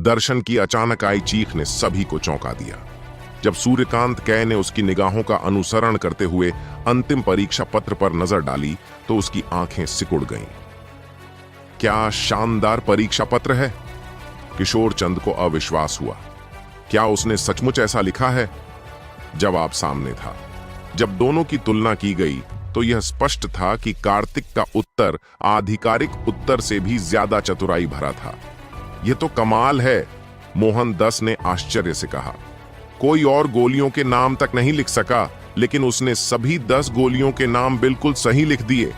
दर्शन की अचानक आई चीख ने सभी को चौंका दिया। जब सूर्यकांत कै ने उसकी निगाहों का अनुसरण करते हुए अंतिम परीक्षा पत्र पर नजर डाली तो उसकी आंखें सिकुड़ गईं। क्या शानदार परीक्षा पत्र है? किशोर चंद को अविश्वास हुआ। क्या उसने सचमुच ऐसा लिखा है? जवाब सामने था। जब दोनों की तुलना की गई तो यह स्पष्ट था कि कार्तिक का उत्तर आधिकारिक उत्तर से भी ज्यादा चतुराई भरा था। यह तो कमाल है, मोहन 10 ने आश्चर्य से कहा। कोई और गोलियों के नाम तक नहीं लिख सका, लेकिन उसने सभी 10 गोलियों के नाम बिल्कुल सही लिख दिए।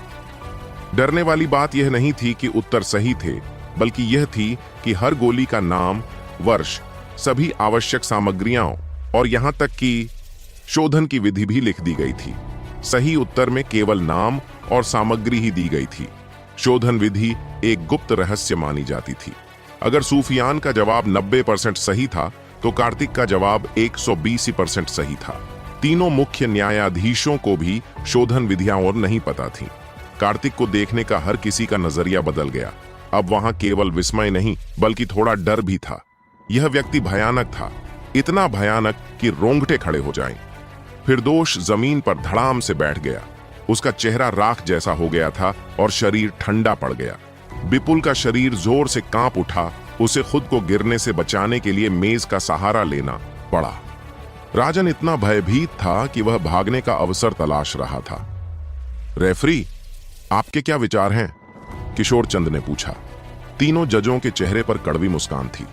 डरने वाली बात यह नहीं थी कि उत्तर सही थे, बल्कि यह थी कि हर गोली का नाम, वर्ष, सभी आवश्यक सामग्रियां और यहां तक कि शोधन की विधि भी लिख दी गई थी। सही उत्तर में केवल नाम और सामग्री ही दी गई थी। शोधन विधि एक गुप्त रहस्य मानी जाती थी। अगर सूफियान का जवाब 90% सही था तो कार्तिक का जवाब 120% सही था। तीनों मुख्य न्यायाधीशों को भी शोधन विधियां और नहीं पता थीं। कार्तिक को देखने का हर किसी का नजरिया बदल गया। अब वहां केवल विस्मय नहीं बल्कि थोड़ा डर भी था। यह व्यक्ति भयानक था, इतना भयानक कि रोंगटे खड़े हो जाएं। फिरदोश जमीन पर धड़ाम से बैठ गया। उसका चेहरा राख जैसा हो गया था और शरीर ठंडा पड़ गया। विपुल का शरीर जोर से कांप उठा। उसे खुद को गिरने से बचाने के लिए मेज का सहारा लेना पड़ा। राजन इतना भयभीत था कि वह भागने का अवसर तलाश रहा था। रेफरी, आपके क्या विचार हैं? किशोर चंद ने पूछा। तीनों जजों के चेहरे पर कड़वी मुस्कान थी।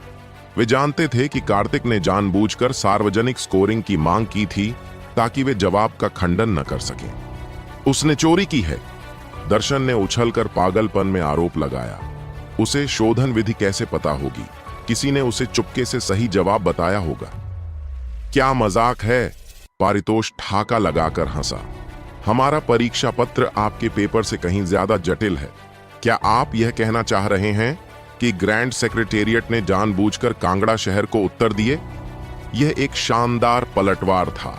वे जानते थे कि कार्तिक ने जानबूझकर सार्वजनिक स्कोरिंग की मांग की थी ताकि वे जवाब का खंडन न कर सकें। उसने चोरी की है, दर्शन ने उछलकर पागलपन में आरोप लगाया। उसे शोधन विधि कैसे पता होगी? किसी ने उसे चुपके से सही जवाब बताया होगा। क्या मजाक है? पारितोष ठाका लगाकर हंसा। हमारा परीक्षा पत्र आपके पेपर से कहीं ज्यादा जटिल है। क्या आप यह कहना चाह रहे हैं कि ग्रैंड सेक्रेटेरिएट ने जानबूझकर कांगड़ा शहर को उत्तर दिए? यह एक शानदार पलटवार था।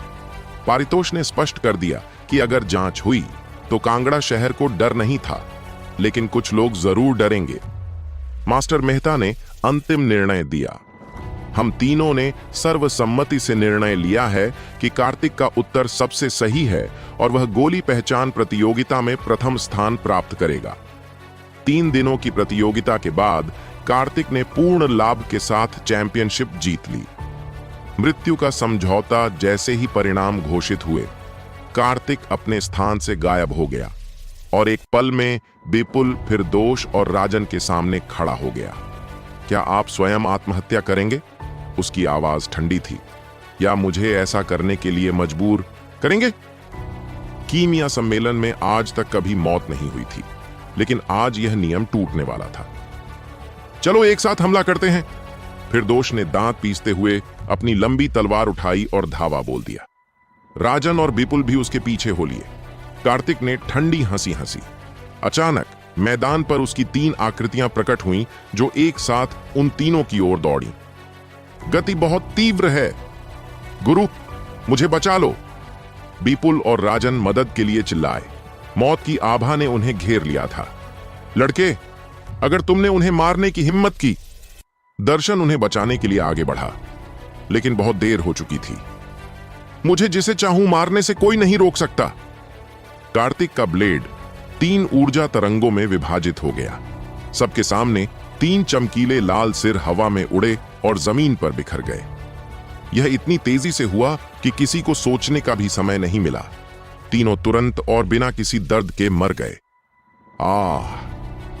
पारितोष ने स्पष्ट कर दिया कि अगर जांच हुई तो कांगड़ा शहर को डर नहीं था, लेकिन कुछ लोग जरूर डरेंगे। मास्टर मेहता ने अंतिम निर्णय दिया। हम तीनों ने सर्वसम्मति से निर्णय लिया है कि कार्तिक का उत्तर सबसे सही है और वह गोली पहचान प्रतियोगिता में प्रथम स्थान प्राप्त करेगा। 3 दिनों की प्रतियोगिता के बाद कार्तिक ने पूर्ण लाभ के साथ चैंपियनशिप जीत ली। मृत्यु का समझौता जैसे ही परिणाम घोषित हुए, कार्तिक अपने स्थान से गायब हो गया और एक पल में विपुल, फिरदोश और राजन के सामने खड़ा हो गया। क्या आप स्वयं आत्महत्या करेंगे? उसकी आवाज ठंडी थी। या मुझे ऐसा करने के लिए मजबूर करेंगे? कीमिया सम्मेलन में आज तक कभी मौत नहीं हुई थी, लेकिन आज यह नियम टूटने वाला था। चलो एक साथ हमला करते हैं। फिरदोश ने दांत पीसते हुए अपनी लंबी तलवार उठाई और धावा बोल दिया। राजन और विपुल भी उसके पीछे हो लिए। कार्तिक ने ठंडी हंसी हंसी। अचानक मैदान पर उसकी 3 आकृतियां प्रकट हुईं जो एक साथ उन तीनों की ओर दौड़ी। गति बहुत तीव्र है। गुरु, मुझे बचा लो। विपुल और राजन मदद के लिए चिल्लाए। मौत की आभा ने उन्हें घेर लिया था। लड़के, अगर तुमने उन्हें मारने की हिम्मत की। दर्शन उन्हें बचाने के लिए आगे बढ़ा, लेकिन बहुत देर हो चुकी थी। मुझे जिसे चाहूं मारने से कोई नहीं रोक सकता। कार्तिक का ब्लेड 3 ऊर्जा तरंगों में विभाजित हो गया। सबके सामने 3 चमकीले लाल सिर हवा में उड़े और जमीन पर बिखर गए। यह इतनी तेजी से हुआ कि किसी को सोचने का भी समय नहीं मिला। तीनों तुरंत और बिना किसी दर्द के मर गए।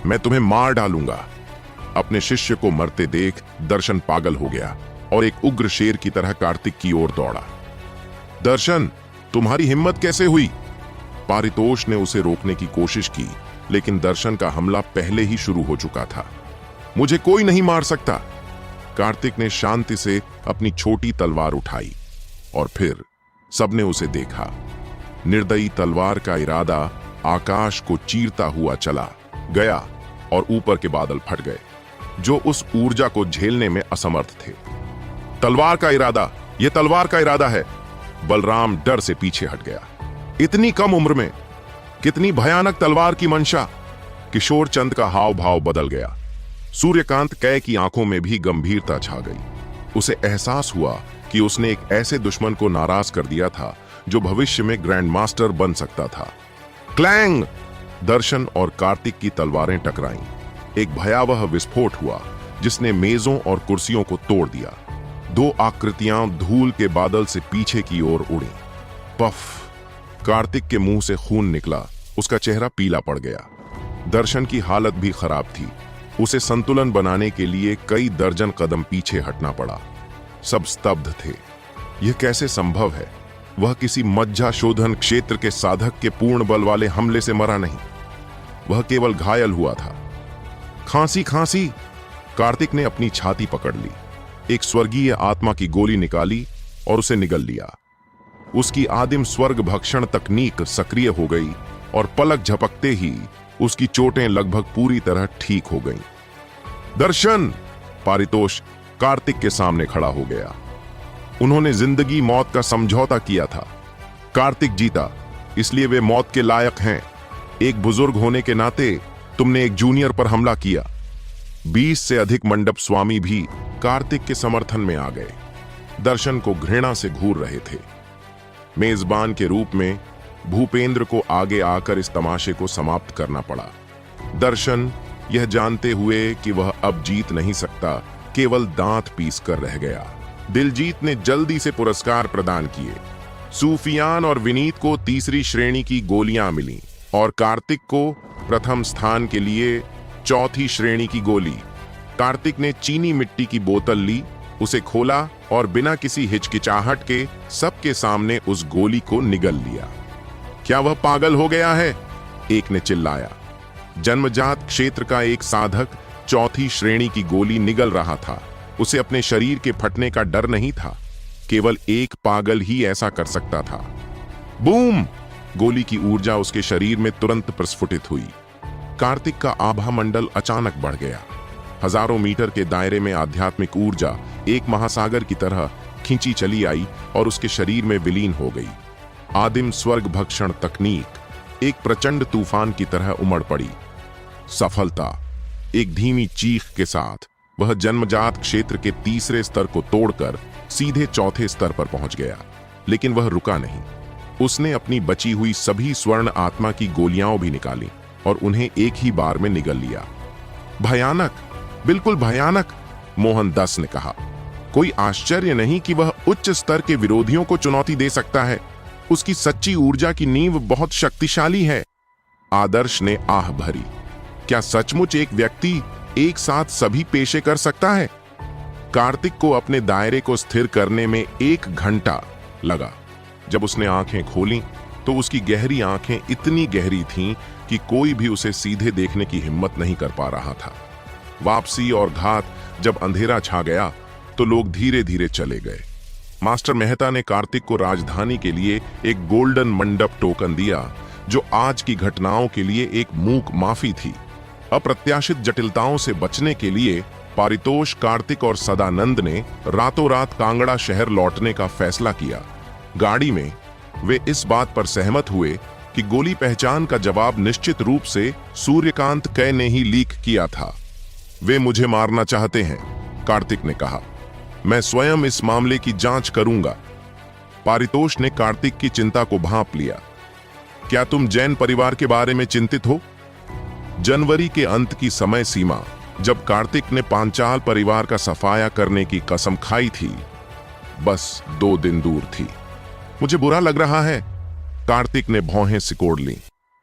मैं तुम्हें मार डालूंगा। अपने शिष्य को मरते देख दर्शन पागल हो गया और एक उग्र शेर की तरह कार्तिक की ओर दौड़ा। दर्शन, तुम्हारी हिम्मत कैसे हुई? पारितोष ने उसे रोकने की कोशिश की, लेकिन दर्शन का हमला पहले ही शुरू हो चुका था। मुझे कोई नहीं मार सकता। कार्तिक ने शांति से अपनी छोटी तलवार उठाई और फिर सबने उसे देखा। निर्दयी तलवार का इरादा आकाश को चीरता हुआ चला गया और ऊपर के बादल फट गए, जो उस ऊर्जा को झेलने में असमर्थ थे। तलवार का इरादा, यह तलवार का इरादा है। बलराम डर से पीछे हट गया। इतनी कम उम्र में कितनी भयानक तलवार की मंशा। किशोर चंद का हाव भाव बदल गया। सूर्यकांत कै की आंखों में भी गंभीरता छा गई। उसे एहसास हुआ कि उसने एक ऐसे दुश्मन को नाराज कर दिया था जो भविष्य में ग्रैंड मास्टर बन सकता था। क्लैंग! दर्शन और कार्तिक की तलवारें टकराईं। एक भयावह विस्फोट हुआ जिसने मेजों और कुर्सियों को तोड़ दिया। दो आकृतियां धूल के बादल से पीछे की ओर उड़ी। पफ! कार्तिक के मुंह से खून निकला, उसका चेहरा पीला पड़ गया। दर्शन की हालत भी खराब थी। उसे संतुलन बनाने के लिए कई दर्जन कदम पीछे हटना पड़ा। सब स्तब्ध थे। यह कैसे संभव है? वह किसी मज्जा शोधन क्षेत्र के साधक के पूर्ण बल वाले हमले से मरा नहीं, वह केवल घायल हुआ था। खांसी खांसी! कार्तिक ने अपनी छाती पकड़ ली, एक स्वर्गीय आत्मा की गोली निकाली और उसे निगल लिया। उसकी आदिम स्वर्ग भक्षण तकनीक सक्रिय हो गई और पलक झपकते ही उसकी चोटें लगभग पूरी तरह ठीक हो गईं। दर्शन! पारितोष कार्तिक के सामने खड़ा हो गया। उन्होंने जिंदगी मौत का समझौता किया था। कार्तिक जीता, इसलिए वे मौत के लायक हैं। एक बुजुर्ग होने के नाते तुमने एक जूनियर पर हमला किया। 20 से अधिक मंडप स्वामी भी कार्तिक के समर्थन में आ गए। दर्शन को घृणा से घूर रहे थे। मेजबान के रूप में भूपेंद्र को आगे आकर इस तमाशे को समाप्त करना पड़ा। दर्शन यह जानते हुए कि वह अब जीत नहीं सकता, केवल दांत पीस कर रह गया। दिलजीत ने जल्दी से पुरस्कार प्रदान किए। सूफियान और विनीत को तीसरी श्रेणी की गोलियां मिलीं और कार्तिक को प्रथम स्थान के लिए चौथी श्रेणी की गोली। कार्तिक ने चीनी मिट्टी की बोतल ली, उसे खोला और बिना किसी हिचकिचाहट के सबके सामने उस गोली को निगल लिया। क्या वह पागल हो गया है? एक ने चिल्लाया। जन्मजात क्षेत्र का एक साधक चौथी श्रेणी की गोली निगल रहा था। उसे अपने शरीर के फटने का डर नहीं था। केवल एक पागल ही ऐसा कर सकता था। बूम! गोली की ऊर्जा उसके शरीर में तुरंत प्रस्फुटित हुई। कार्तिक का आभा मंडल अचानक बढ़ गया। हजारों मीटर के दायरे में आध्यात्मिक ऊर्जा एक महासागर की तरह खींची चली आई और उसके शरीर में विलीन हो गई। आदिम स्वर्ग भक्षण तकनीक एक प्रचंड तूफान की तरह उमड़ पड़ी। सफलता! एक धीमी चीख के साथ वह जन्मजात क्षेत्र के तीसरे स्तर को तोड़कर सीधे चौथे स्तर पर पहुंच गया। लेकिन वह रुका नहीं। उसने अपनी बची हुई सभी स्वर्ण आत्मा की गोलियां भी निकाली और उन्हें एक ही बार में निगल लिया। भयानक, बिल्कुल भयानक, मोहन दस ने कहा। कोई आश्चर्य नहीं कि वह उच्च स्तर के विरोधियों को चुनौती दे सकता है। उसकी सच्ची ऊर्जा की नींव बहुत शक्तिशाली है। आदर्श ने आह भरी। क्या सचमुच एक व्यक्ति एक साथ सभी पेशे कर सकता है? कार्तिक को अपने दायरे को स्थिर करने में 1 घंटा लगा। जब उसने आंखें खोलीं तो उसकी गहरी आंखें इतनी गहरी थीं कि कोई भी उसे सीधे देखने की हिम्मत नहीं कर पा रहा था। वापसी और घात जब अंधेरा छा गया तो लोग धीरे धीरे चले गए। मास्टर मेहता ने कार्तिक को राजधानी के लिए एक गोल्डन मंडप टोकन दिया, जो आज की घटनाओं के लिए एक मूक माफी थी। अप्रत्याशित जटिलताओं से बचने के लिए पारितोष, कार्तिक और सदानंद ने रातों रात कांगड़ा शहर लौटने का फैसला किया। गाड़ी में वे इस बात पर सहमत हुए कि गोली पहचान का जवाब निश्चित रूप से सूर्यकांत कै ने ही लीक किया था। वे मुझे मारना चाहते हैं, कार्तिक ने कहा। मैं स्वयं इस मामले की जांच करूंगा। पारितोष ने कार्तिक की चिंता को भांप लिया। क्या तुम जैन परिवार के बारे में चिंतित हो? जनवरी के अंत की समय सीमा, जब कार्तिक ने पांचाल परिवार का सफाया करने की कसम खाई थी, बस 2 दिन दूर थी। मुझे बुरा लग रहा है, कार्तिक ने भौहें सिकोड़ लीं।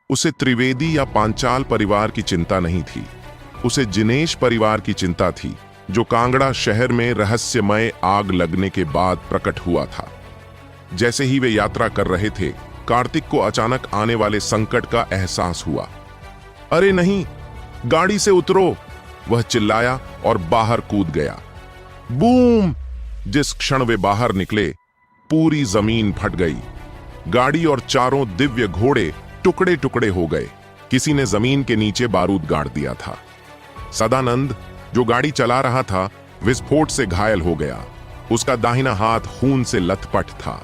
उसे त्रिवेदी या पांचाल परिवार की चिंता नहीं थी। उसे जिनेश परिवार की चिंता थी, जो कांगड़ा शहर में रहस्यमय आग लगने के बाद प्रकट हुआ था। जैसे ही वे यात्रा कर रहे थे, कार्तिक को अचानक आने वाले संकट का एहसास हुआ। अरे नहीं, गाड़ी से उतरो! वह चिल्लाया और बाहर कूद गया। बूम! जिस क्षण वे बाहर निकले, पूरी जमीन फट गई। गाड़ी और चारों दिव्य घोड़े टुकड़े टुकड़े हो गए। किसी ने जमीन के नीचे बारूद गाड़ दिया था। सदानंद, जो गाड़ी चला रहा था, विस्फोट से घायल हो गया। उसका दाहिना हाथ खून से लथपथ था।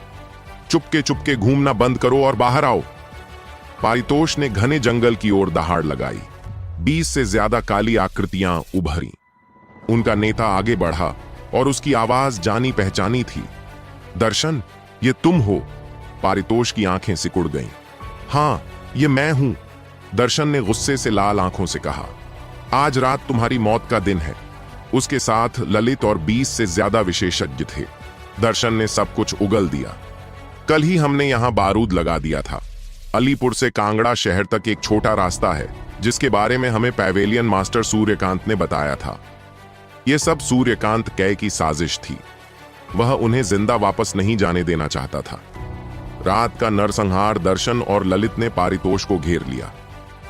चुपके चुपके घूमना बंद करो और बाहर आओ। पारितोष ने घने जंगल की ओर दहाड़ लगाई। 20 से ज्यादा काली आकृतियां उभरी। उनका नेता आगे बढ़ा और उसकी आवाज जानी पहचानी थी। दर्शन, ये तुम हो? पारितोष की आंखें सिकुड़ गईं। हाँ, ये मैं हूं, दर्शन ने गुस्से से लाल आंखों से कहा। आज रात तुम्हारी मौत का दिन है। उसके साथ ललित और 20 से ज्यादा विशेषज्ञ थे। दर्शन ने सब कुछ उगल दिया। कल ही हमने यहां बारूद लगा दिया था। अलीपुर से कांगड़ा शहर तक एक छोटा रास्ता है जिसके बारे में हमें पैवेलियन मास्टर सूर्यकांत ने बताया था। यह सब सूर्यकांत कै की साजिश थी। वह उन्हें जिंदा वापस नहीं जाने देना चाहता था। रात का नरसंहार दर्शन और ललित ने पारितोष को घेर लिया।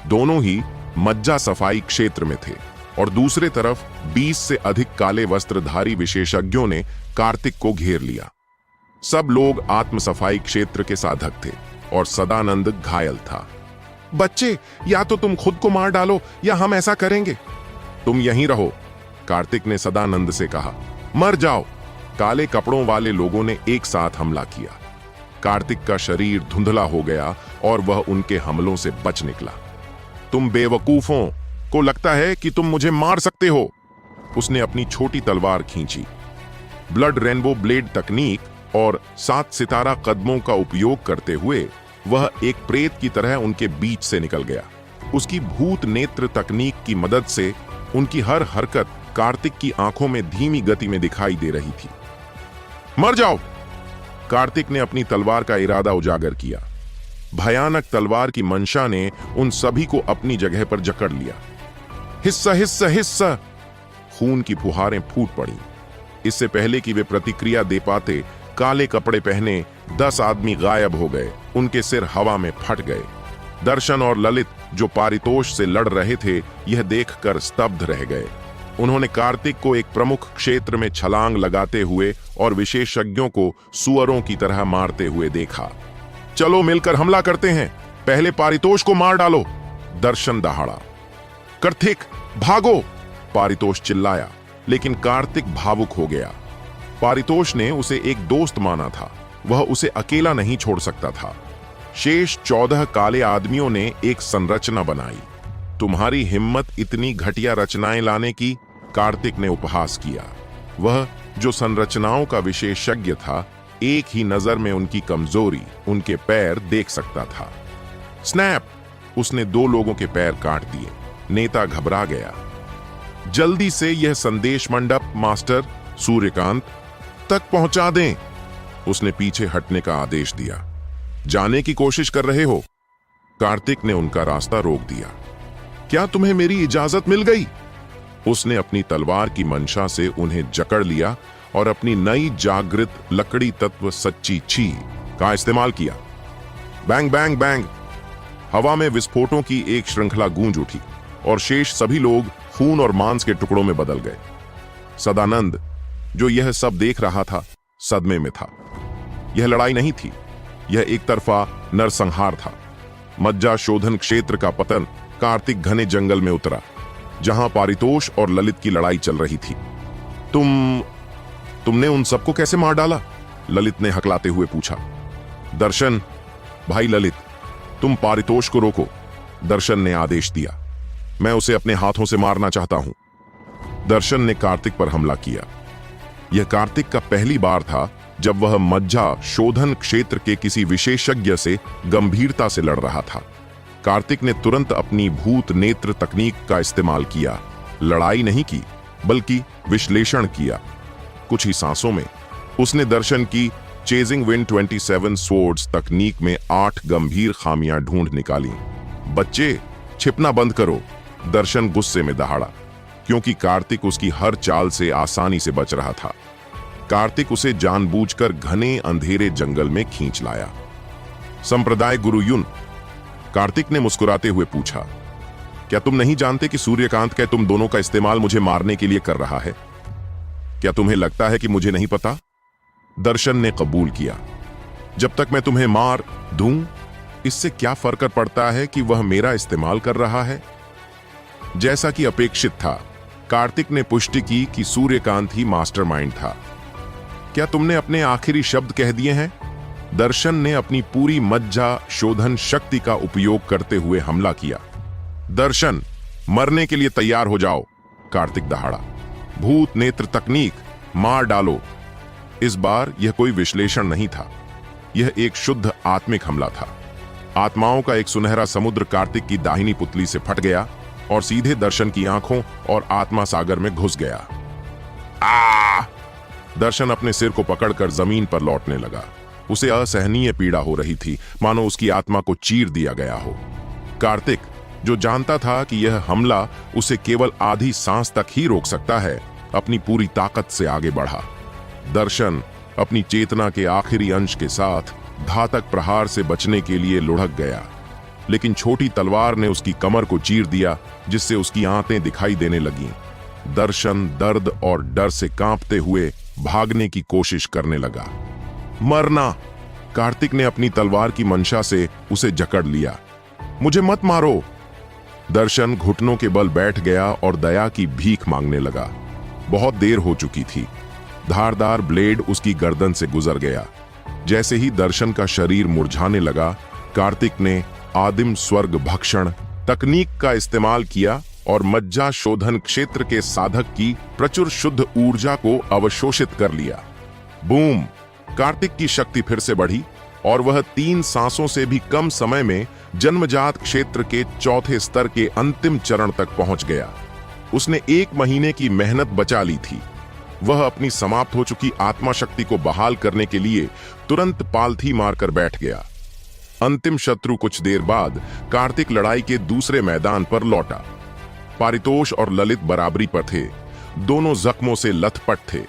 दोनों ही मज्जा सफाई क्षेत्र में थे और दूसरे तरफ 20 से अधिक काले वस्त्रधारी विशेषज्ञों ने कार्तिक को घेर लिया। सब लोग आत्म सफाई क्षेत्र के साधक थे और सदानंद घायल था। बच्चे, या तो तुम खुद को मार डालो या हम ऐसा करेंगे। तुम यहीं रहो, कार्तिक ने सदानंद से कहा। मर जाओ। काले कपड़ों वाले लोगों ने एक साथ हमला किया। कार्तिक का शरीर धुंधला हो गया और वह उनके हमलों से बच निकला। तुम बेवकूफों को लगता है कि तुम मुझे मार सकते हो। उसने अपनी छोटी तलवार खींची। ब्लड रेनबो ब्लेड तकनीक और 7 सितारा कदमों का उपयोग करते हुए वह एक प्रेत की तरह उनके बीच से निकल गया। उसकी भूत नेत्र तकनीक की मदद से उनकी हर हरकत कार्तिक की आंखों में धीमी गति में दिखाई दे रही थी। मर जाओ। कार्तिक ने अपनी तलवार का इरादा उजागर किया। भयानक तलवार की मंशा ने उन सभी को अपनी जगह पर जकड़ लिया। हिस्सा हिस्सा हिस्सा। खून की फुहारें फूट पड़ी। इससे पहले कि वे प्रतिक्रिया दे पाते, काले कपड़े पहने 10 आदमी गायब हो गए। उनके सिर हवा में फट गए। दर्शन और ललित, जो पारितोष से लड़ रहे थे, यह देखकर स्तब्ध रह गए। उन्होंने कार्तिक को एक प्रमुख क्षेत्र में छलांग लगाते हुए और विशेषज्ञों को सुअरों की तरह मारते हुए देखा। चलो मिलकर हमला करते हैं, पहले पारितोष को मार डालो। दर्शन दहाड़ा। कार्तिक भागो, पारितोष चिल्लाया, लेकिन कार्तिक भावुक हो गया। पारितोष ने उसे एक दोस्त माना था, वह उसे अकेला नहीं छोड़ सकता था। शेष 14 काले आदमियों ने एक संरचना बनाई। तुम्हारी हिम्मत इतनी घटिया रचनाएं लाने की, कार्तिक ने उपहास किया। वह जो संरचनाओं का विशेषज्ञ था, एक ही नजर में उनकी कमजोरी, उनके पैर देख सकता था। स्नैप! उसने 2 लोगों के पैर काट दिए। नेता घबरा गया। जल्दी से यह संदेश मंडप मास्टर सूर्यकांत तक पहुंचा दें। उसने पीछे हटने का आदेश दिया। जाने की कोशिश कर रहे हो? कार्तिक ने उनका रास्ता रोक दिया। क्या तुम्हें मेरी इजाजत मिल गई? उसने अपनी तलवार की मंशा से उन्हें जकड़ लिया और अपनी नई जागृत लकड़ी तत्व सच्ची छी का इस्तेमाल किया। Bang bang bang! हवा में विस्फोटों की एक श्रृंखला गूंज उठी और शेष सभी लोग खून और मांस के टुकड़ों में बदल गए। सदानंद, जो यह सब देख रहा था, सदमे में था। यह लड़ाई नहीं थी, यह एक तरफा नरसंहार था। मज्जा शोधन क्षेत्र का पतन। कार्तिक घने जंगल में उतरा, जहां पारितोष और ललित की लड़ाई चल रही थी। तुमने उन सबको कैसे मार डाला? ललित ने हकलाते हुए पूछा। दर्शन, भाई ललित, तुम पारितोष को रोको, दर्शन ने आदेश दिया। मैं उसे अपने हाथों से मारना चाहता हूं। दर्शन ने कार्तिक पर हमला किया। यह कार्तिक का पहली बार था जब वह मज्जा शोधन क्षेत्र के किसी विशेषज्ञ से गंभीरता से लड़ रहा था। कार्तिक ने तुरंत अपनी भूत नेत्र तकनीक का इस्तेमाल किया। लड़ाई नहीं की, बल्कि विश्लेषण किया। कुछ ही सांसों में उसने दर्शन की चेजिंग विंड 27 स्वॉर्ड्स तकनीक में 8 गंभीर खामियां ढूंढ निकाली। बच्चे, छिपना बंद करो, दर्शन गुस्से में दहाड़ा, क्योंकि कार्तिक उसकी हर चाल से आसानी से बच रहा था। कार्तिक उसे जानबूझकर घने अंधेरे जंगल में खींच लाया। संप्रदाय गुरु युन, कार्तिक ने मुस्कुराते हुए पूछा, क्या तुम नहीं जानते कि सूर्यकांत के तुम दोनों का इस्तेमाल मुझे मारने के लिए कर रहा है? क्या तुम्हें लगता है कि मुझे नहीं पता? दर्शन ने कबूल किया। जब तक मैं तुम्हें मार दूं, इससे क्या फर्क पड़ता है कि वह मेरा इस्तेमाल कर रहा है? जैसा कि अपेक्षित था, कार्तिक ने पुष्टि की कि सूर्यकांत ही मास्टरमाइंड था। क्या तुमने अपने आखिरी शब्द कह दिए हैं? दर्शन ने अपनी पूरी मज्जा शोधन शक्ति का उपयोग करते हुए हमला किया। दर्शन, मरने के लिए तैयार हो जाओ, कार्तिक दहाड़ा। भूत नेत्र तकनीक, मार डालो। इस बार यह कोई विश्लेषण नहीं था, यह एक शुद्ध आत्मिक हमला था। आत्माओं का एक सुनहरा समुद्र कार्तिक की दाहिनी पुतली से फट गया और सीधे दर्शन की आंखों और आत्मा सागर में घुस गया। दर्शन अपने सिर को पकड़कर जमीन पर लौटने लगा। उसे असहनीय पीड़ा हो रही थी, मानो उसकी आत्मा को चीर दिया गया हो। कार्तिक, जो जानता था कि यह हमला उसे केवल आधी सांस तक ही रोक सकता है, अपनी पूरी ताकत से आगे बढ़ा। दर्शन अपनी चेतना के आखिरी अंश के साथ घातक प्रहार से बचने के लिए लुढ़क गया, लेकिन छोटी तलवार ने उसकी कमर को चीर दिया, जिससे उसकी आंतें दिखाई देने लगीं। दर्शन दर्द और डर से कांपते हुए भागने की कोशिश करने लगा। मरना! कार्तिक ने अपनी तलवार की मंशा से उसे जकड़ लिया। मुझे मत मारो! दर्शन घुटनों के बल बैठ गया और दया की भीख मांगने लगा। बहुत देर हो चुकी थी। धारदार ब्लेड उसकी गर्दन से गुजर गया। जैसे ही दर्शन का शरीर मुरझाने लगा, कार्तिक ने आदिम स्वर्ग भक्षण तकनीक का इस्तेमाल किया और मज्जा शोधन क्षेत्र के साधक की प्रचुर शुद्ध ऊर्जा को अवशोषित कर लिया। बूम! कार्तिक की शक्ति फिर से बढ़ी और वह 3 सांसों से भी कम समय में जन्मजात क्षेत्र के चौथे स्तर के अंतिम चरण तक पहुंच गया। उसने 1 महीने की मेहनत बचा ली थी। वह अपनी समाप्त हो चुकी आत्मा शक्ति को बहाल करने के लिए तुरंत पालथी मारकर बैठ गया। अंतिम शत्रु कुछ देर बाद कार्तिक लड़ाई के दूसरे मैदान पर लौटा। पारितोष और ललित बराबरी पर थे, दोनों जख्मों से लथपथ थे।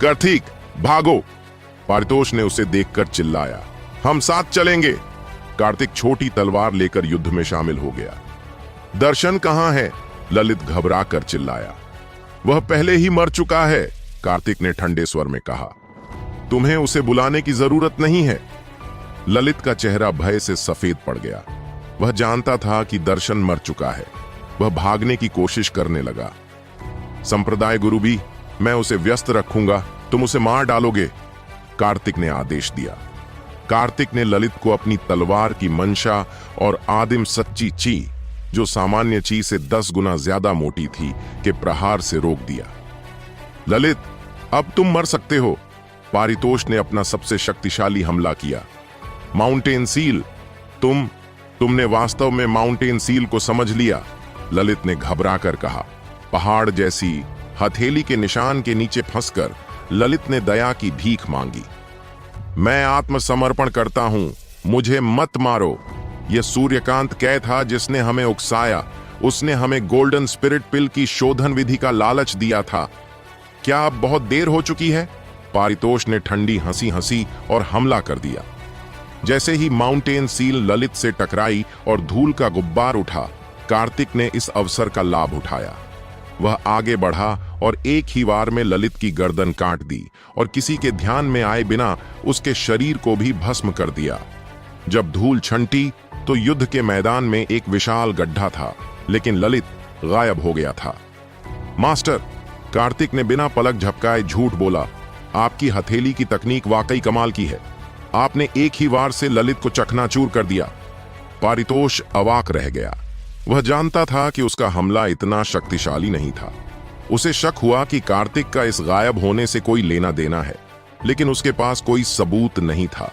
कार्तिक, भागो! पारितोष ने उसे देखकर चिल्लाया। हम साथ चलेंगे। कार्तिक छोटी तलवार लेकर युद्ध में शामिल हो गया। दर्शन कहां है? ललित घबरा कर चिल्लाया। वह पहले ही मर चुका है, कार्तिक ने ठंडे स्वर में कहा। तुम्हें उसे बुलाने की जरूरत नहीं है। ललित का चेहरा भय से सफेद पड़ गया। वह जानता था कि दर्शन मर चुका है। वह भागने की कोशिश करने लगा। संप्रदाय गुरु भी, मैं उसे व्यस्त रखूंगा, तुम उसे मार डालोगे, कार्तिक ने आदेश दिया। कार्तिक ने ललित को अपनी तलवार की मंशा और आदिम सच्ची ची, जो सामान्य ची से 10 गुना ज्यादा मोटी थी, के प्रहार से रोक दिया। ललित, अब तुम मर सकते हो। पारितोष ने अपना सबसे शक्तिशाली हमला किया। माउंटेन सील, तुमने वास्तव में माउंटेन सील को समझ लिया, ललित ने घबरा कर कहा। पहाड़ जैसी हथेली के निशान के नीचे फंसकर ललित ने दया की भीख मांगी। मैं आत्मसमर्पण करता हूं, मुझे मत मारो। यह सूर्यकांत कै था जिसने हमें उकसाया। उसने हमें गोल्डन स्पिरिट पिल की शोधन विधि का लालच दिया था। क्या अब बहुत देर हो चुकी है? पारितोष ने ठंडी हंसी हंसी और हमला कर दिया। जैसे ही माउंटेन सील ललित से टकराई और धूल का गुब्बार उठा, कार्तिक ने इस अवसर का लाभ उठाया। वह आगे बढ़ा और एक ही वार में ललित की गर्दन काट दी और किसी के ध्यान में आए बिना उसके शरीर को भी भस्म कर दिया। जब धूल छंटी तो युद्ध के मैदान में एक विशाल गड्ढा था, लेकिन ललित गायब हो गया था। मास्टर, कार्तिक ने बिना पलक झपकाए झूठ बोला। आपकी हथेली की तकनीक वाकई कमाल की है। आपने एक ही वार से ललित को चकनाचूर कर दिया। पारितोष अवाक रह गया। वह जानता था कि उसका हमला इतना शक्तिशाली नहीं था। उसे शक हुआ कि कार्तिक का इस गायब होने से कोई लेना देना है, लेकिन उसके पास कोई सबूत नहीं था।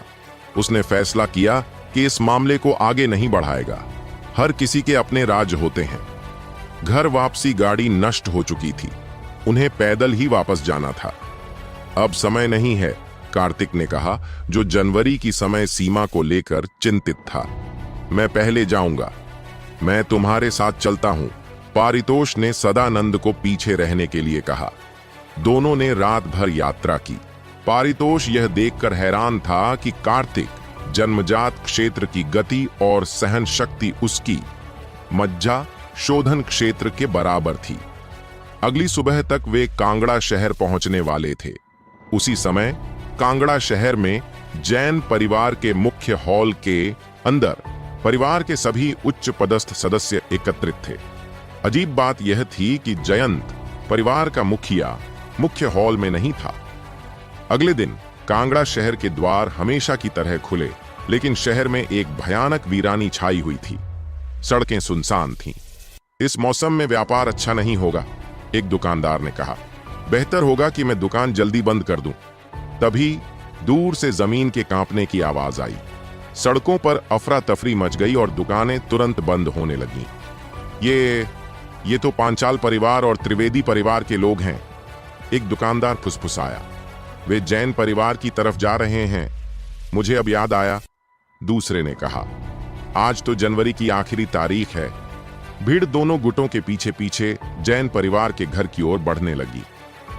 उसने फैसला किया कि इस मामले को आगे नहीं बढ़ाएगा। हर किसी के अपने राज्य होते हैं। घर वापसी गाड़ी नष्ट हो चुकी थी। उन्हें पैदल ही वापस जाना था। अब समय नहीं है, कार्तिक ने कहा, जो जनवरी की समय सीमा को लेकर चिंतित था। मैं पहले जाऊंगा। मैं तुम्हारे साथ चलता हूं, पारितोष ने सदानंद को पीछे रहने के लिए कहा। दोनों ने रात भर यात्रा की। पारितोष यह देखकर हैरान था कि कार्तिक जन्मजात क्षेत्र की गति और सहन शक्ति उसकी मज्जा शोधन क्षेत्र के बराबर थी। अगली सुबह तक वे कांगड़ा शहर पहुंचने वाले थे। उसी समय कांगड़ा शहर में जैन परिवार के मुख्य हॉल के अंदर परिवार के सभी उच्च पदस्थ सदस्य एकत्रित थे। अजीब बात यह थी कि जयंत परिवार का मुखिया मुख्य हॉल में नहीं था। अगले दिन कांगड़ा शहर के द्वार हमेशा की तरह खुले, लेकिन शहर में एक भयानक वीरानी छाई हुई थी। सड़कें सुनसान थीं। इस मौसम में व्यापार अच्छा नहीं होगा, एक दुकानदार ने कहा। बेहतर होगा कि मैं दुकान जल्दी बंद कर दूं। तभी दूर से जमीन के कांपने की आवाज आई। सड़कों पर अफरा तफरी मच गई और दुकानें तुरंत बंद होने लगीं। ये तो पांचाल परिवार और त्रिवेदी परिवार के लोग हैं, एक दुकानदार फुसफुसाया। वे जैन परिवार की तरफ जा रहे हैं। मुझे अब याद आया, दूसरे ने कहा। आज तो जनवरी की आखिरी तारीख है। भीड़ दोनों गुटों के पीछे पीछे जैन परिवार के घर की ओर बढ़ने लगी।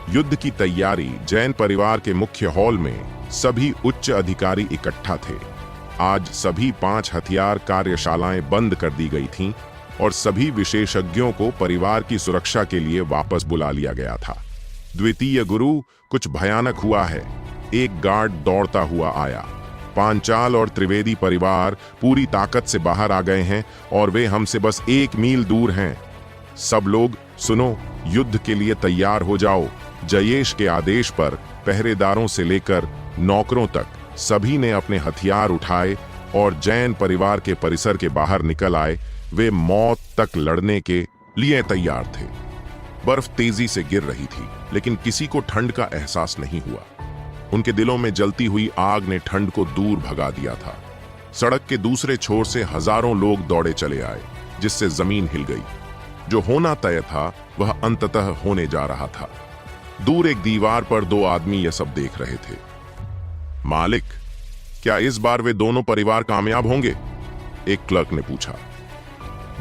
युद्ध की तैयारी जैन परिवार के मुख्य हॉल में सभी उच्च अधिकारी इकट्ठा थे। आज सभी 5 हथियार कार्यशालाएं बंद कर दी गई थीं और सभी विशेषज्ञों को परिवार की सुरक्षा के लिए वापस बुला लिया गया था। द्वितीय गुरु, कुछ भयानक हुआ है। एक गार्ड दौड़ता हुआ आया। पांचाल और त्रिवेदी परिवार पूरी ताकत से बाहर आ गए हैं और वे हमसे बस 1 मील दूर हैं। सब लोग सुनो, युद्ध के लिए तैयार हो जाओ। जयेश के आदेश पर पहरेदारों से लेकर नौकरों तक सभी ने अपने हथियार उठाए और जैन परिवार के परिसर के बाहर निकल आए। वे मौत तक लड़ने के लिए तैयार थे। बर्फ तेजी से गिर रही थी, लेकिन किसी को ठंड का एहसास नहीं हुआ। उनके दिलों में जलती हुई आग ने ठंड को दूर भगा दिया था। सड़क के दूसरे छोर से हजारों लोग दौड़े चले आए, जिससे जमीन हिल गई। जो होना तय था वह अंततः होने जा रहा था। दूर एक दीवार पर 2 आदमी यह सब देख रहे थे। मालिक, क्या इस बार वे दोनों परिवार कामयाब होंगे? एक क्लर्क ने पूछा।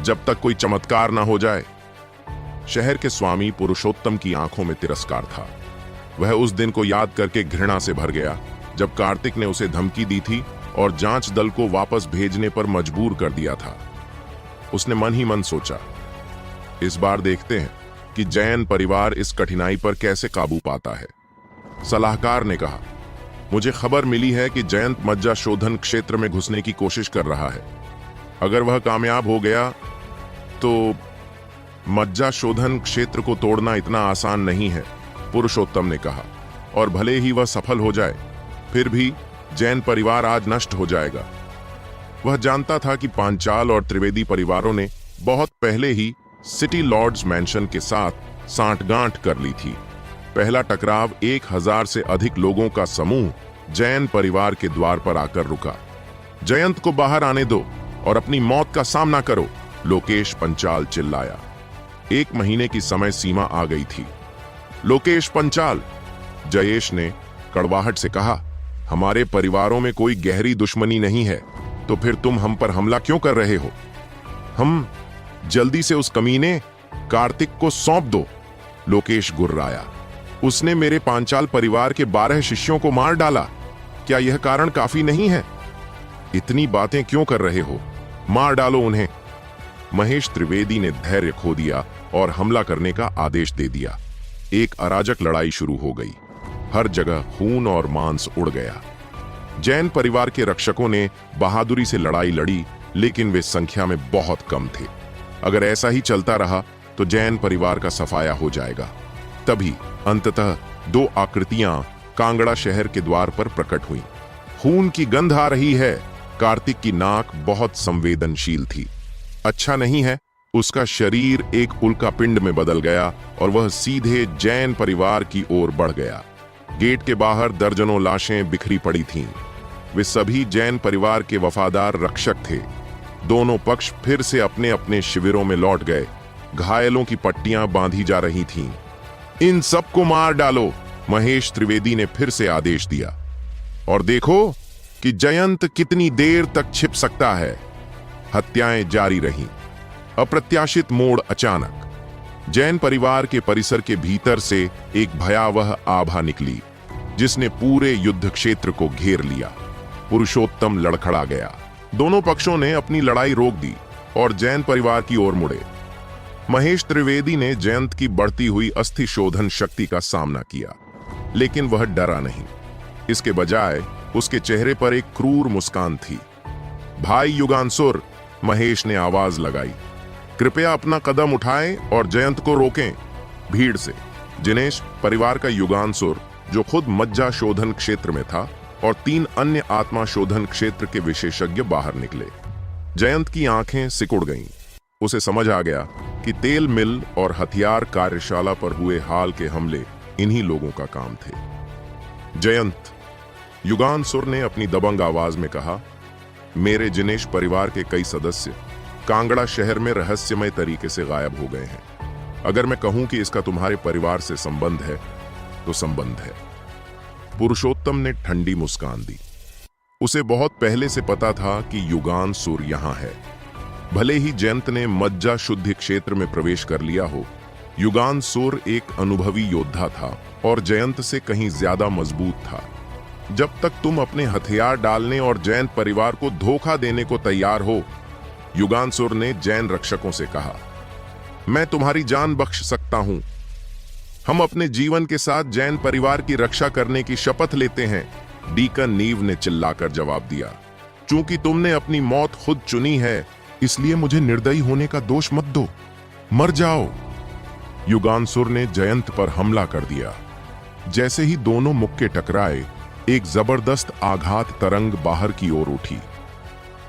जब तक कोई चमत्कार ना हो जाए। शहर के स्वामी पुरुषोत्तम की आंखों में तिरस्कार था। वह उस दिन को याद करके घृणा से भर गया जब कार्तिक ने उसे धमकी दी थी और जांच दल को वापस भेजने पर मजबूर कर दिया था। उसने मन ही मन सोचा, इस बार देखते हैं कि जैन परिवार इस कठिनाई पर कैसे काबू पाता है। सलाहकार ने कहा, मुझे खबर मिली है कि जयंत मज्जा शोधन क्षेत्र में घुसने की कोशिश कर रहा है। अगर वह कामयाब हो गया तो मज्जा शोधन क्षेत्र को तोड़ना इतना आसान नहीं है, पुरुषोत्तम ने कहा। और भले ही वह सफल हो जाए, फिर भी जैन परिवार आज नष्ट हो जाएगा। वह जानता था कि पांचाल और त्रिवेदी परिवारों ने बहुत पहले ही सिटी लॉर्ड्स मैंशन के साथ सांठगांठ कर ली थी। पहला टकराव 1000 से अधिक लोगों का समूह जैन परिवार के द्वार पर आकर रुका। जयंत को बाहर आने दो और अपनी मौत का सामना करो, लोकेश पंचाल चिल्लाया। 1 महीने की समय सीमा आ गई थी। लोकेश पंचाल, जयेश ने कड़वाहट से कहा, हमारे परिवारों में कोई गहरी दुश्मनी नहीं है, तो फिर तुम हम पर हमला क्यों कर रहे हो? हम जल्दी से उस कमीने कार्तिक को सौंप दो, लोकेश गुर्राया। उसने मेरे पांचाल परिवार के 12 शिष्यों को मार डाला। क्या यह कारण काफी नहीं है? इतनी बातें क्यों कर रहे हो? मार डालो उन्हें। महेश त्रिवेदी ने धैर्य खो दिया और हमला करने का आदेश दे दिया। एक अराजक लड़ाई शुरू हो गई। हर जगह खून और मांस उड़ गया। जैन परिवार के रक्षकों ने बहादुरी से लड़ाई लड़ी, लेकिन वे संख्या में बहुत कम थे। अगर ऐसा ही चलता रहा तो जैन परिवार का सफाया हो जाएगा। तभी अंततः 2 आकृतियां कांगड़ा शहर के द्वार पर प्रकट हुईं। खून की गंध आ रही है। कार्तिक की नाक बहुत संवेदनशील थी। अच्छा नहीं है, उसका शरीर एक उल्का पिंड में बदल गया और वह सीधे जैन परिवार की ओर बढ़ गया। गेट के बाहर दर्जनों लाशें बिखरी पड़ी थीं। वे सभी जैन परिवार के वफादार रक्षक थे। दोनों पक्ष फिर से अपने अपने शिविरों में लौट गए। घायलों की पट्टियां बांधी जा रही थीं। इन सबको मार डालो, महेश त्रिवेदी ने फिर से आदेश दिया। और देखो कि जयंत कितनी देर तक छिप सकता है। हत्याएं जारी रहीं। अप्रत्याशित मोड़ अचानक। जैन परिवार के परिसर के भीतर से एक भयावह आभा निकली, जिसने पूरे युद्ध क्षेत्र को घेर लिया। पुरुषोत्तम लड़खड़ा गया। दोनों पक्षों ने अपनी लड़ाई रोक दी और जैन परिवार की ओर मुड़े। महेश त्रिवेदी ने जयंत की बढ़ती हुई अस्थि शोधन शक्ति का सामना किया, लेकिन वह डरा नहीं। इसके बजाय उसके चेहरे पर एक क्रूर मुस्कान थी। भाई युगांसुर, महेश ने आवाज लगाई, कृपया अपना कदम उठाएं और जयंत को रोकें। भीड़ से जिनेश परिवार का युगांसुर, जो खुद मज्जा शोधन क्षेत्र में था, और 3 अन्य आत्मा शोधन क्षेत्र के विशेषज्ञ बाहर निकले। जयंत की आंखें सिकुड़ गईं। उसे समझ आ गया कि तेल मिल और हथियार कार्यशाला पर हुए हाल के हमले इन्हीं लोगों का काम थे। जयंत, युगानसुर ने अपनी दबंग आवाज में कहा, मेरे जिनेश परिवार के कई सदस्य कांगड़ा शहर में रहस्यमय तरीके से गायब हो गए हैं। अगर मैं कहूं कि इसका तुम्हारे परिवार से संबंध है तो संबंध है। पुरुषोत्तम ने ठंडी मुस्कान दी। उसे बहुत पहले से पता था कि युगानसुर यहां है। भले ही जयंत ने मज्जा शुद्धि क्षेत्र में प्रवेश कर लिया हो, युगानसुर एक अनुभवी योद्धा था और जयंत से कहीं ज्यादा मजबूत था। जब तक तुम अपने हथियार डालने और जैन परिवार को धोखा देने को तैयार हो, युगानसुर ने जैन रक्षकों से कहा, मैं तुम्हारी जान बख्श सकता हूं। हम अपने जीवन के साथ जैन परिवार की रक्षा करने की शपथ लेते हैं, डीकन नीव ने चिल्लाकर जवाब दिया। चूंकि तुमने अपनी मौत खुद चुनी है, इसलिए मुझे निर्दयी होने का दोष मत दो। मर जाओ। युगानसुर ने जयंत पर हमला कर दिया। जैसे ही दोनों मुक्के टकराए, एक जबरदस्त आघात तरंग बाहर की ओर उठी।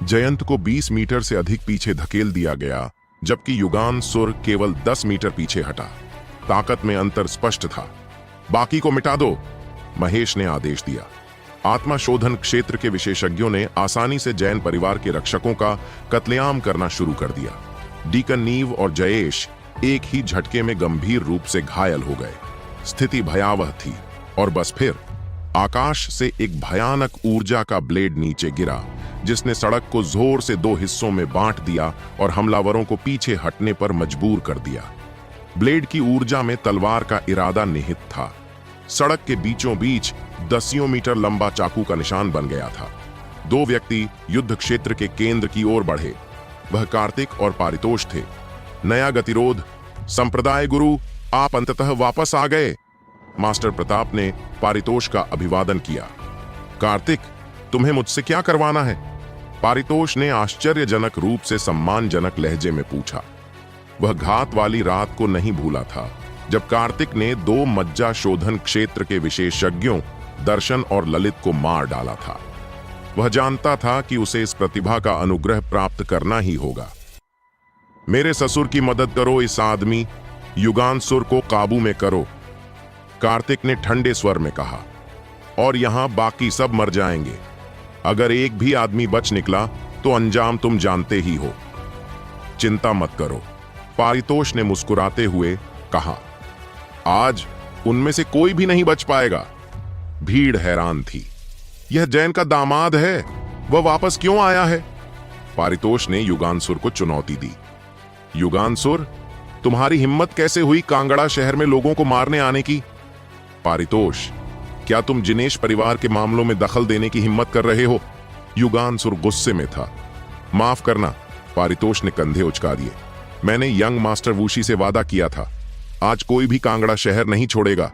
जयंत को 20 मीटर से अधिक पीछे धकेल दिया गया, जबकि युगानसुर केवल 10 मीटर पीछे हटा। ताकत में अंतर स्पष्ट था। बाकी को मिटा दो, महेश ने आदेश दिया। आत्मा शोधन क्षेत्र के विशेषज्ञों ने आसानी से जैन परिवार के रक्षकों का कत्लेआम करना शुरू कर दिया। डीकन नीव और जयेश एक ही झटके में गंभीर रूप से घायल हो गए। स्थिति भयावह थी और बस फिर आकाश से एक भयानक ऊर्जा का ब्लेड नीचे गिरा, जिसने सड़क को जोर से 2 हिस्सों में बांट दिया और हमलावरों को पीछे हटने पर मजबूर कर दिया। ब्लेड की ऊर्जा में तलवार का इरादा निहित था। सड़क के बीचों बीच 10 मीटर लंबा चाकू का निशान बन गया था। 2 व्यक्ति युद्ध क्षेत्र के केंद्र की ओर बढ़े। वह कार्तिक और पारितोष थे। नया गतिरोध। संप्रदाय गुरु, आप अंततः वापस आ गए। मास्टर प्रताप ने पारितोष का अभिवादन किया। कार्तिक, तुम्हें मुझसे क्या करवाना है? पारितोष ने आश्चर्यजनक रूप से सम्मानजनक लहजे में पूछा। वह घात वाली रात को नहीं भूला था, जब कार्तिक ने 2 मज्जा शोधन क्षेत्र के विशेषज्ञों दर्शन और ललित को मार डाला था। वह जानता था कि उसे इस प्रतिभा का अनुग्रह प्राप्त करना ही होगा। मेरे ससुर की मदद करो, इस आदमी युगानसुर को काबू में करो, कार्तिक ने ठंडे स्वर में कहा, और यहां बाकी सब मर जाएंगे। अगर एक भी आदमी बच निकला तो अंजाम तुम जानते ही हो। चिंता मत करो, पारितोष ने मुस्कुराते हुए कहा। आज उनमें से कोई भी नहीं बच पाएगा। भीड़ हैरान थी। यह जैन का दामाद है, वह वापस क्यों आया है? पारितोष ने युगानसुर को चुनौती दी। युगानसुर, तुम्हारी हिम्मत कैसे हुई कांगड़ा शहर में लोगों को मारने आने की? पारितोष, क्या तुम जिनेश परिवार के मामलों में दखल देने की हिम्मत कर रहे हो? युगानसुर गुस्से में था। माफ करना, पारितोष ने कंधे उचका दिए। मैंने यंग मास्टर वूशी से वादा किया था, आज कोई भी कांगड़ा शहर नहीं छोड़ेगा।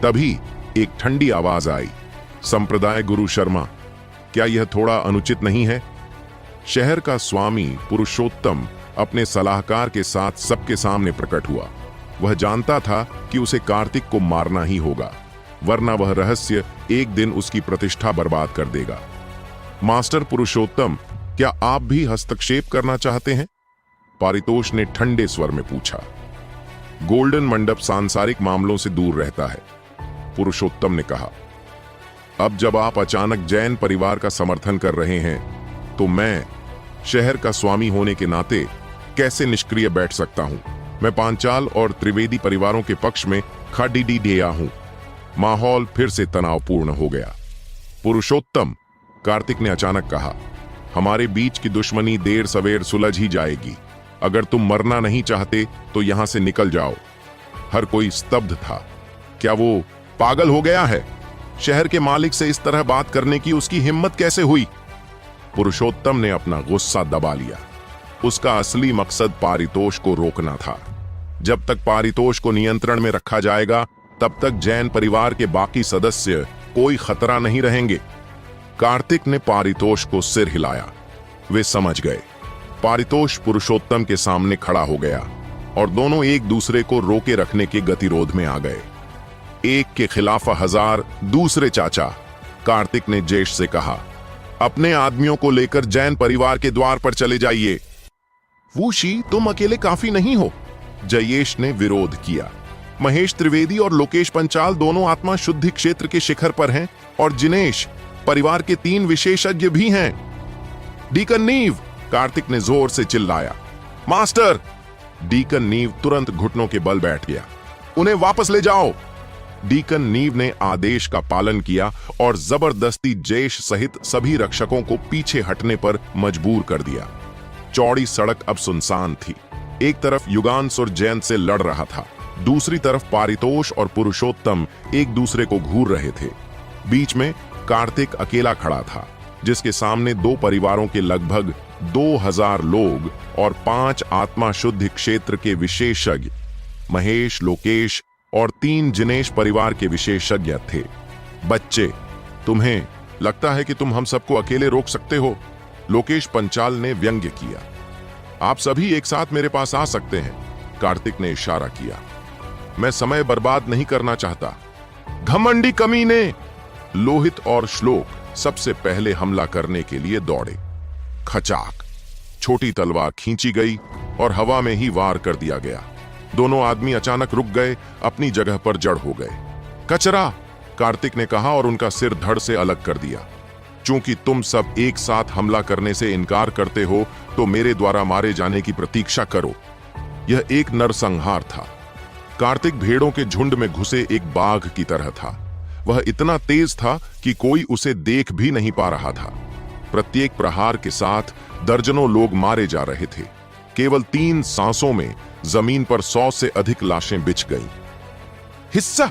तभी एक ठंडी आवाज आई, संप्रदाय गुरु शर्मा, क्या यह थोड़ा अनुचित नहीं है? शहर का स्वामी पुरुषोत्तम अपने सलाहकार के साथ सबके सामने प्रकट हुआ। वह जानता था कि उसे कार्तिक को मारना ही होगा, वरना वह रहस्य एक दिन उसकी प्रतिष्ठा बर्बाद कर देगा। मास्टर पुरुषोत्तम, क्या आप भी हस्तक्षेप करना चाहते हैं? पारितोष ने ठंडे स्वर में पूछा। गोल्डन मंडप सांसारिक मामलों से दूर रहता है, पुरुषोत्तम ने कहा। अब जब आप अचानक जैन परिवार का समर्थन कर रहे हैं, तो मैं शहर का स्वामी होने के नाते कैसे निष्क्रिय बैठ सकता हूं? मैं पांचाल और त्रिवेदी परिवारों के पक्ष में खड़ी दिया हूं। माहौल फिर से तनावपूर्ण हो गया। पुरुषोत्तम, कार्तिक ने अचानक कहा, हमारे बीच की दुश्मनी देर सवेर सुलझ ही जाएगी। अगर तुम मरना नहीं चाहते तो यहां से निकल जाओ। हर कोई स्तब्ध था। क्या वो पागल हो गया है? शहर के मालिक से इस तरह बात करने की उसकी हिम्मत कैसे हुई? पुरुषोत्तम ने अपना गुस्सा दबा लिया। उसका असली मकसद पारितोष को रोकना था। जब तक पारितोष को नियंत्रण में रखा जाएगा, तब तक जैन परिवार के बाकी सदस्य कोई खतरा नहीं रहेंगे। कार्तिक ने पारितोष को सिर हिलाया। वे समझ गए। पारितोष पुरुषोत्तम के सामने खड़ा हो गया और दोनों एक दूसरे को रोके रखने के गतिरोध में आ गए। एक के खिलाफ 1000 दूसरे चाचा, कार्तिक ने जेश से कहा, अपने आदमियों को लेकर जैन परिवार के द्वार पर चले जाइए। वूशी, तुम अकेले काफी नहीं हो, जयेश ने विरोध किया। महेश त्रिवेदी और लोकेश पंचाल दोनों आत्मा शुद्धि क्षेत्र के शिखर पर हैं और जिनेश परिवार के 3 विशेषज्ञ भी हैं। डीकन नीव, कार्तिक ने जोर से चिल्लाया। मास्टर! डीकन नीव तुरंत घुटनों के बल बैठ गया। उन्हें वापस ले जाओ। डीकन नीव ने आदेश का पालन किया और जबरदस्ती जयेश सहित सभी रक्षकों को पीछे हटने पर मजबूर कर दिया। चौड़ी सड़क अब सुनसान थी। एक तरफ युगांसुर जयंत से लड़ रहा था, दूसरी तरफ पारितोष और पुरुषोत्तम एक दूसरे को घूर रहे थे। बीच में कार्तिक अकेला खड़ा था, जिसके सामने 2 परिवारों के लगभग 2000 लोग और 5 आत्मा शुद्धि क्षेत्र के विशेषज्ञ महेश, लोकेश और 3 जिनेश परिवार के विशेषज्ञ थे। बच्चे, तुम्हें लगता है कि तुम हम सबको अकेले रोक सकते हो? लोकेश पंचाल ने व्यंग्य किया। आप सभी एक साथ मेरे पास आ सकते हैं, कार्तिक ने इशारा किया। मैं समय बर्बाद नहीं करना चाहता। घमंडी कमीने! लोहित और श्लोक सबसे पहले हमला करने के लिए दौड़े। खचाक! छोटी तलवार खींची गई और हवा में ही वार कर दिया गया। दोनों आदमी अचानक रुक गए, अपनी जगह पर जड़ हो गए। कचरा! कार्तिक ने कहा और उनका सिर धड़ से अलग कर दिया। चूंकि तुम सब एक साथ हमला करने से इनकार करते हो, तो मेरे द्वारा मारे जाने की प्रतीक्षा करो। यह एक नरसंहार था। कार्तिक भेड़ों के झुंड में घुसे एक बाघ की तरह था। वह इतना तेज था कि कोई उसे देख भी नहीं पा रहा था। प्रत्येक प्रहार के साथ दर्जनों लोग मारे जा रहे थे। केवल 3 सांसों में जमीन पर 100 से अधिक लाशें बिछ गईं। हिस्सा!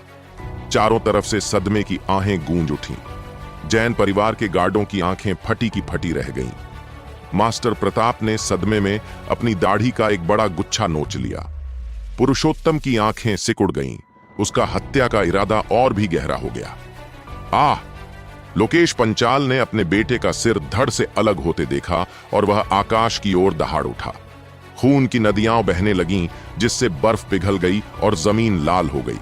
चारों तरफ से सदमे की आहें गूंज उठीं। जैन परिवार के गार्डों की आंखें फटी की फटी रह गईं। मास्टर प्रताप ने सदमे में अपनी दाढ़ी का एक बड़ा गुच्छा नोच लिया। पुरुषोत्तम की आंखें सिकुड़ गईं। उसका हत्या का इरादा और भी गहरा हो गया। आह! लोकेश पंचाल ने अपने बेटे का सिर धड़ से अलग होते देखा और वह आकाश की ओर दहाड़ उठा। खून की नदियां बहने लगीं, जिससे बर्फ पिघल गई और जमीन लाल हो गई।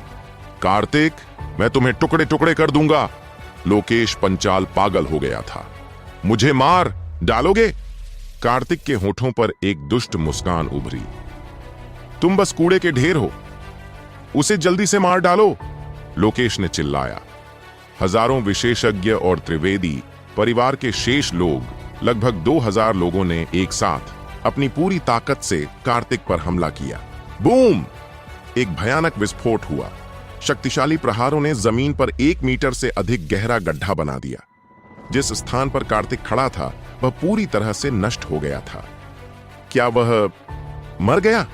कार्तिक, मैं तुम्हें टुकड़े टुकड़े कर दूंगा। लोकेश पंचाल पागल हो गया था। मुझे मार डालोगे? कार्तिक के होठों पर एक दुष्ट मुस्कान उभरी। तुम बस कूड़े के ढेर हो, उसे जल्दी से मार डालो, लोकेश ने चिल्लाया। हजारों विशेषज्ञ और त्रिवेदी परिवार के शेष लोग, लगभग 2000 लोगों ने एक साथ अपनी पूरी ताकत से कार्तिक पर हमला किया। बूम! एक भयानक विस्फोट हुआ। शक्तिशाली प्रहारों ने जमीन पर 1 मीटर से अधिक गहरा गड्ढा बना दिया। जिस स्थान पर कार्तिक खड़ा था, वह पूरी तरह से नष्ट हो गया था। क्या वह मर गया?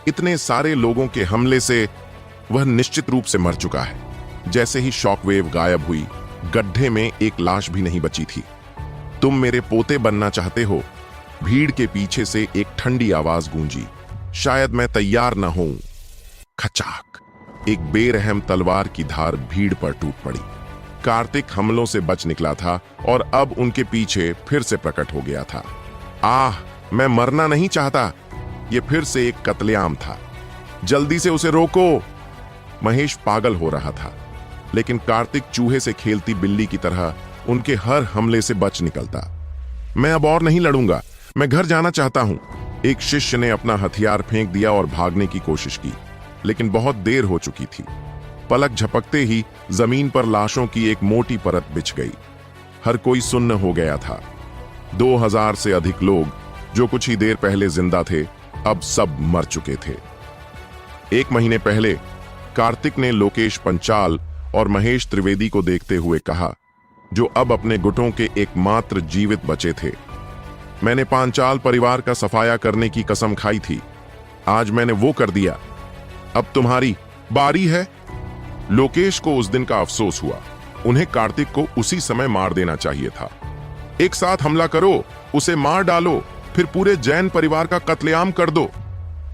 इतने सारे लोगों के हमले से वह निश्चित रूप से मर चुका है। जैसे ही शॉकवेव गायब हुई, गड्ढे में एक लाश भी नहीं बची थी। तुम मेरे पोते बनना चाहते हो? भीड़ के पीछे से एक ठंडी आवाज गूंजी। शायद मैं तैयार न हूं। खचाक! एक बेरहम तलवार की धार भीड़ पर टूट पड़ी। कार्तिक हमलों से बच निकला था और अब उनके पीछे फिर से प्रकट हो गया था। आह! मैं मरना नहीं चाहता। यह फिर से एक कत्लेआम था। जल्दी से उसे रोको। महेश पागल हो रहा था, लेकिन कार्तिक चूहे से खेलती बिल्ली की तरह उनके हर हमले से बच निकलता। मैं अब और नहीं लड़ूंगा, मैं घर जाना चाहता हूं। एक शिष्य ने अपना हथियार फेंक दिया और भागने की कोशिश की, लेकिन बहुत देर हो चुकी थी। पलक झपकते ही जमीन पर लाशों की एक मोटी परत बिछ गई। हर कोई सुन्न हो गया था। 2000 से अधिक लोग, जो कुछ ही देर पहले जिंदा थे, अब सब मर चुके थे। 1 महीने पहले कार्तिक ने लोकेश पंचाल और महेश त्रिवेदी को देखते हुए कहा, जो अब अपने गुटों के एकमात्र जीवित बचे थे। मैंने पांचाल परिवार का सफाया करने की कसम खाई थी। आज मैंने वो कर दिया। अब तुम्हारी बारी है। लोकेश को उस दिन का अफसोस हुआ। उन्हें कार्तिक को उसी समय मार देना चाहिए था। एक साथ हमला करो, उसे मार डालो, फिर पूरे जैन परिवार का कत्लेआम कर दो,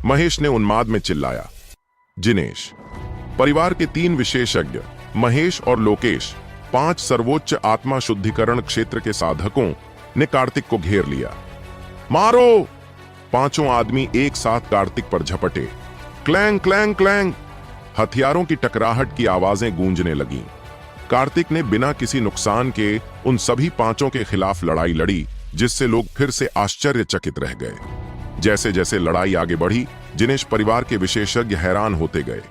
महेश ने उन्माद में चिल्लाया। जिनेश परिवार के 3 विशेषज्ञ महेश और लोकेश, 5 सर्वोच्च आत्मा शुद्धिकरण क्षेत्र के साधकों ने कार्तिक को घेर लिया। मारो! 5 आदमी एक साथ कार्तिक पर झपटे। Clang clang clang! हथियारों की टकराहट की आवाजें गूंजने लगीं। कार्तिक ने बिना किसी नुकसान के उन सभी 5 के खिलाफ लड़ाई लड़ी, जिससे लोग फिर से आश्चर्यचकित रह गए। जैसे जैसे लड़ाई आगे बढ़ी, जिनेश परिवार के विशेषज्ञ हैरान होते गए।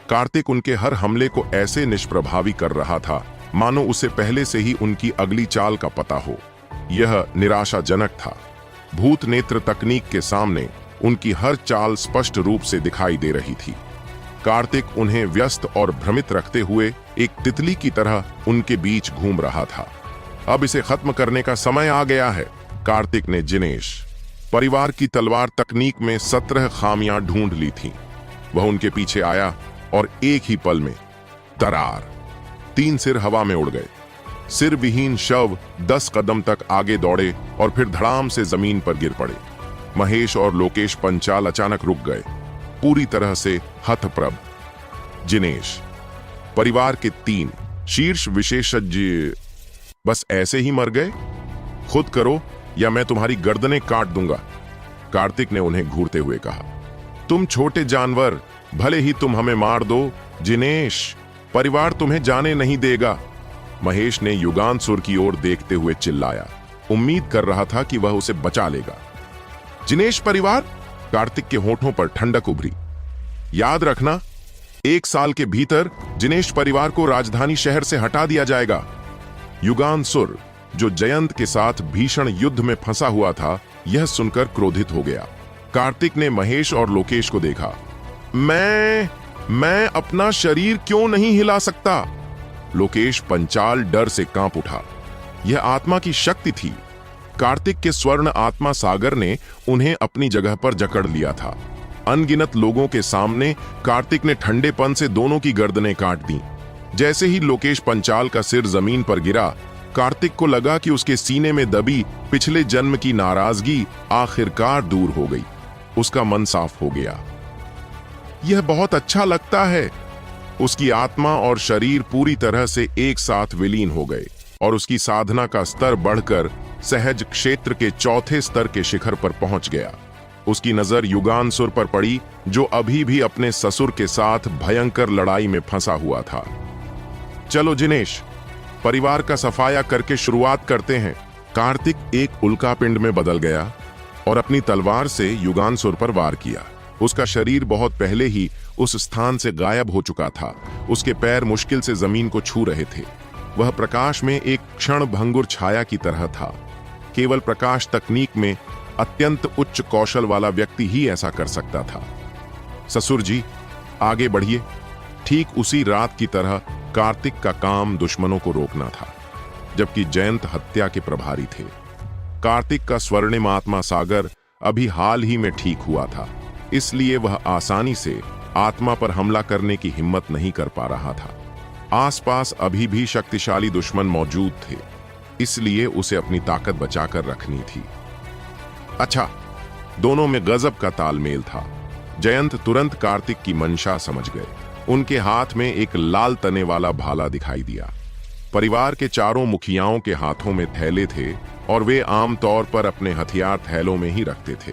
कार्तिक उनके हर हमले को ऐसे निष्प्रभावी कर रहा था मानो उसे पहले से ही उनकी अगली चाल का पता हो। यह निराशाजनक था। भूत नेत्र तकनीक के सामने उनकी हर चाल स्पष्ट रूप से दिखाई दे रही थी। कार्तिक उन्हें व्यस्त और भ्रमित रखते हुए एक तितली की तरह उनके बीच घूम रहा था। अब इसे खत्म करने का समय आ गया है। कार्तिक ने जिनेश परिवार की तलवार तकनीक में 17 खामियां ढूंढ ली थीं। वह उनके पीछे आया और एक ही पल में दरार, 3 सिर हवा में उड़ गए। सिर विहीन शव 10 कदम तक आगे दौड़े और फिर धड़ाम से जमीन पर गिर पड़े। महेश और लोकेश पंचाल अचानक रुक गए, पूरी तरह से हतप्रभ। जिनेश परिवार के 3 शीर्ष विशेषज्ञ बस ऐसे ही मर गए? खुद करो या मैं तुम्हारी गर्दनें काट दूंगा, कार्तिक ने उन्हें घूरते हुए कहा। तुम छोटे जानवर, भले ही तुम हमें मार दो, जिनेश परिवार तुम्हें जाने नहीं देगा। महेश ने युगांसुर की ओर देखते हुए चिल्लाया। उम्मीद कर रहा था कि वह उसे बचा लेगा। जिनेश परिवार? कार्तिक के होठों पर ठंडक उभरी। याद रखना, 1 साल के भीतर जिनेश परिवार को राजधानी शहर से हटा दिया जाएगा। युगांसुर, जो जयंत के साथ भीषण युद्ध में फंसा हुआ था, यह सुनकर क्रोधित हो गया। कार्तिक ने महेश और लोकेश को देखा। मैं अपना शरीर क्यों नहीं हिला सकता? लोकेश पंचाल डर से कांप उठा। यह आत्मा की शक्ति थी। कार्तिक के स्वर्ण आत्मा सागर ने उन्हें अपनी जगह पर जकड़ लिया था। अनगिनत लोगों के सामने कार्तिक ने ठंडेपन से दोनों की गर्दनें काट दी। जैसे ही लोकेश पंचाल का सिर जमीन पर गिरा, कार्तिक को लगा कि उसके सीने में दबी पिछले जन्म की नाराजगी आखिरकार दूर हो गई। उसका मन साफ हो गया। यह बहुत अच्छा लगता है। उसकी आत्मा और शरीर पूरी तरह से एक साथ विलीन हो गए और उसकी साधना का स्तर बढ़कर सहज क्षेत्र के 4थे स्तर के शिखर पर पहुंच गया। उसकी नजर युगांसुर पर पड़ी, जो अभी भी अपने ससुर के साथ भयंकर लड़ाई में फंसा हुआ था। चलो जिनेश, परिवार का सफाया करके शुरुआत करते हैं। कार्तिक एक उल्कापिंड में बदल गया और अपनी तलवार से युगांसुर पर वार किया। उसका शरीर बहुत पहले ही उस स्थान से गायब हो चुका था। उसके पैर मुश्किल से जमीन को छू रहे थे। वह प्रकाश में एक क्षण भंगुर छाया की तरह था। केवल प्रकाश तकनीक में अत्यंत उच्च कौशल वाला व्यक्ति ही ऐसा कर सकता था। ससुर जी, आगे बढ़िए। ठीक उसी रात की तरह कार्तिक का काम दुश्मनों को रोकना था, जबकि जयंत हत्या के प्रभारी थे। कार्तिक का स्वर्णिम आत्मा सागर अभी हाल ही में ठीक हुआ था, इसलिए वह आसानी से आत्मा पर हमला करने की हिम्मत नहीं कर पा रहा था। आसपास अभी भी शक्तिशाली दुश्मन मौजूद थे, इसलिए उसे अपनी ताकत बचाकर रखनी थी। अच्छा, दोनों में गजब का तालमेल था। जयंत तुरंत कार्तिक की मंशा समझ गए। उनके हाथ में एक लाल तने वाला भाला दिखाई दिया। परिवार के चारों मुखियाओं के हाथों में थैले थे और वे आमतौर पर अपने हथियार थैलों में ही रखते थे।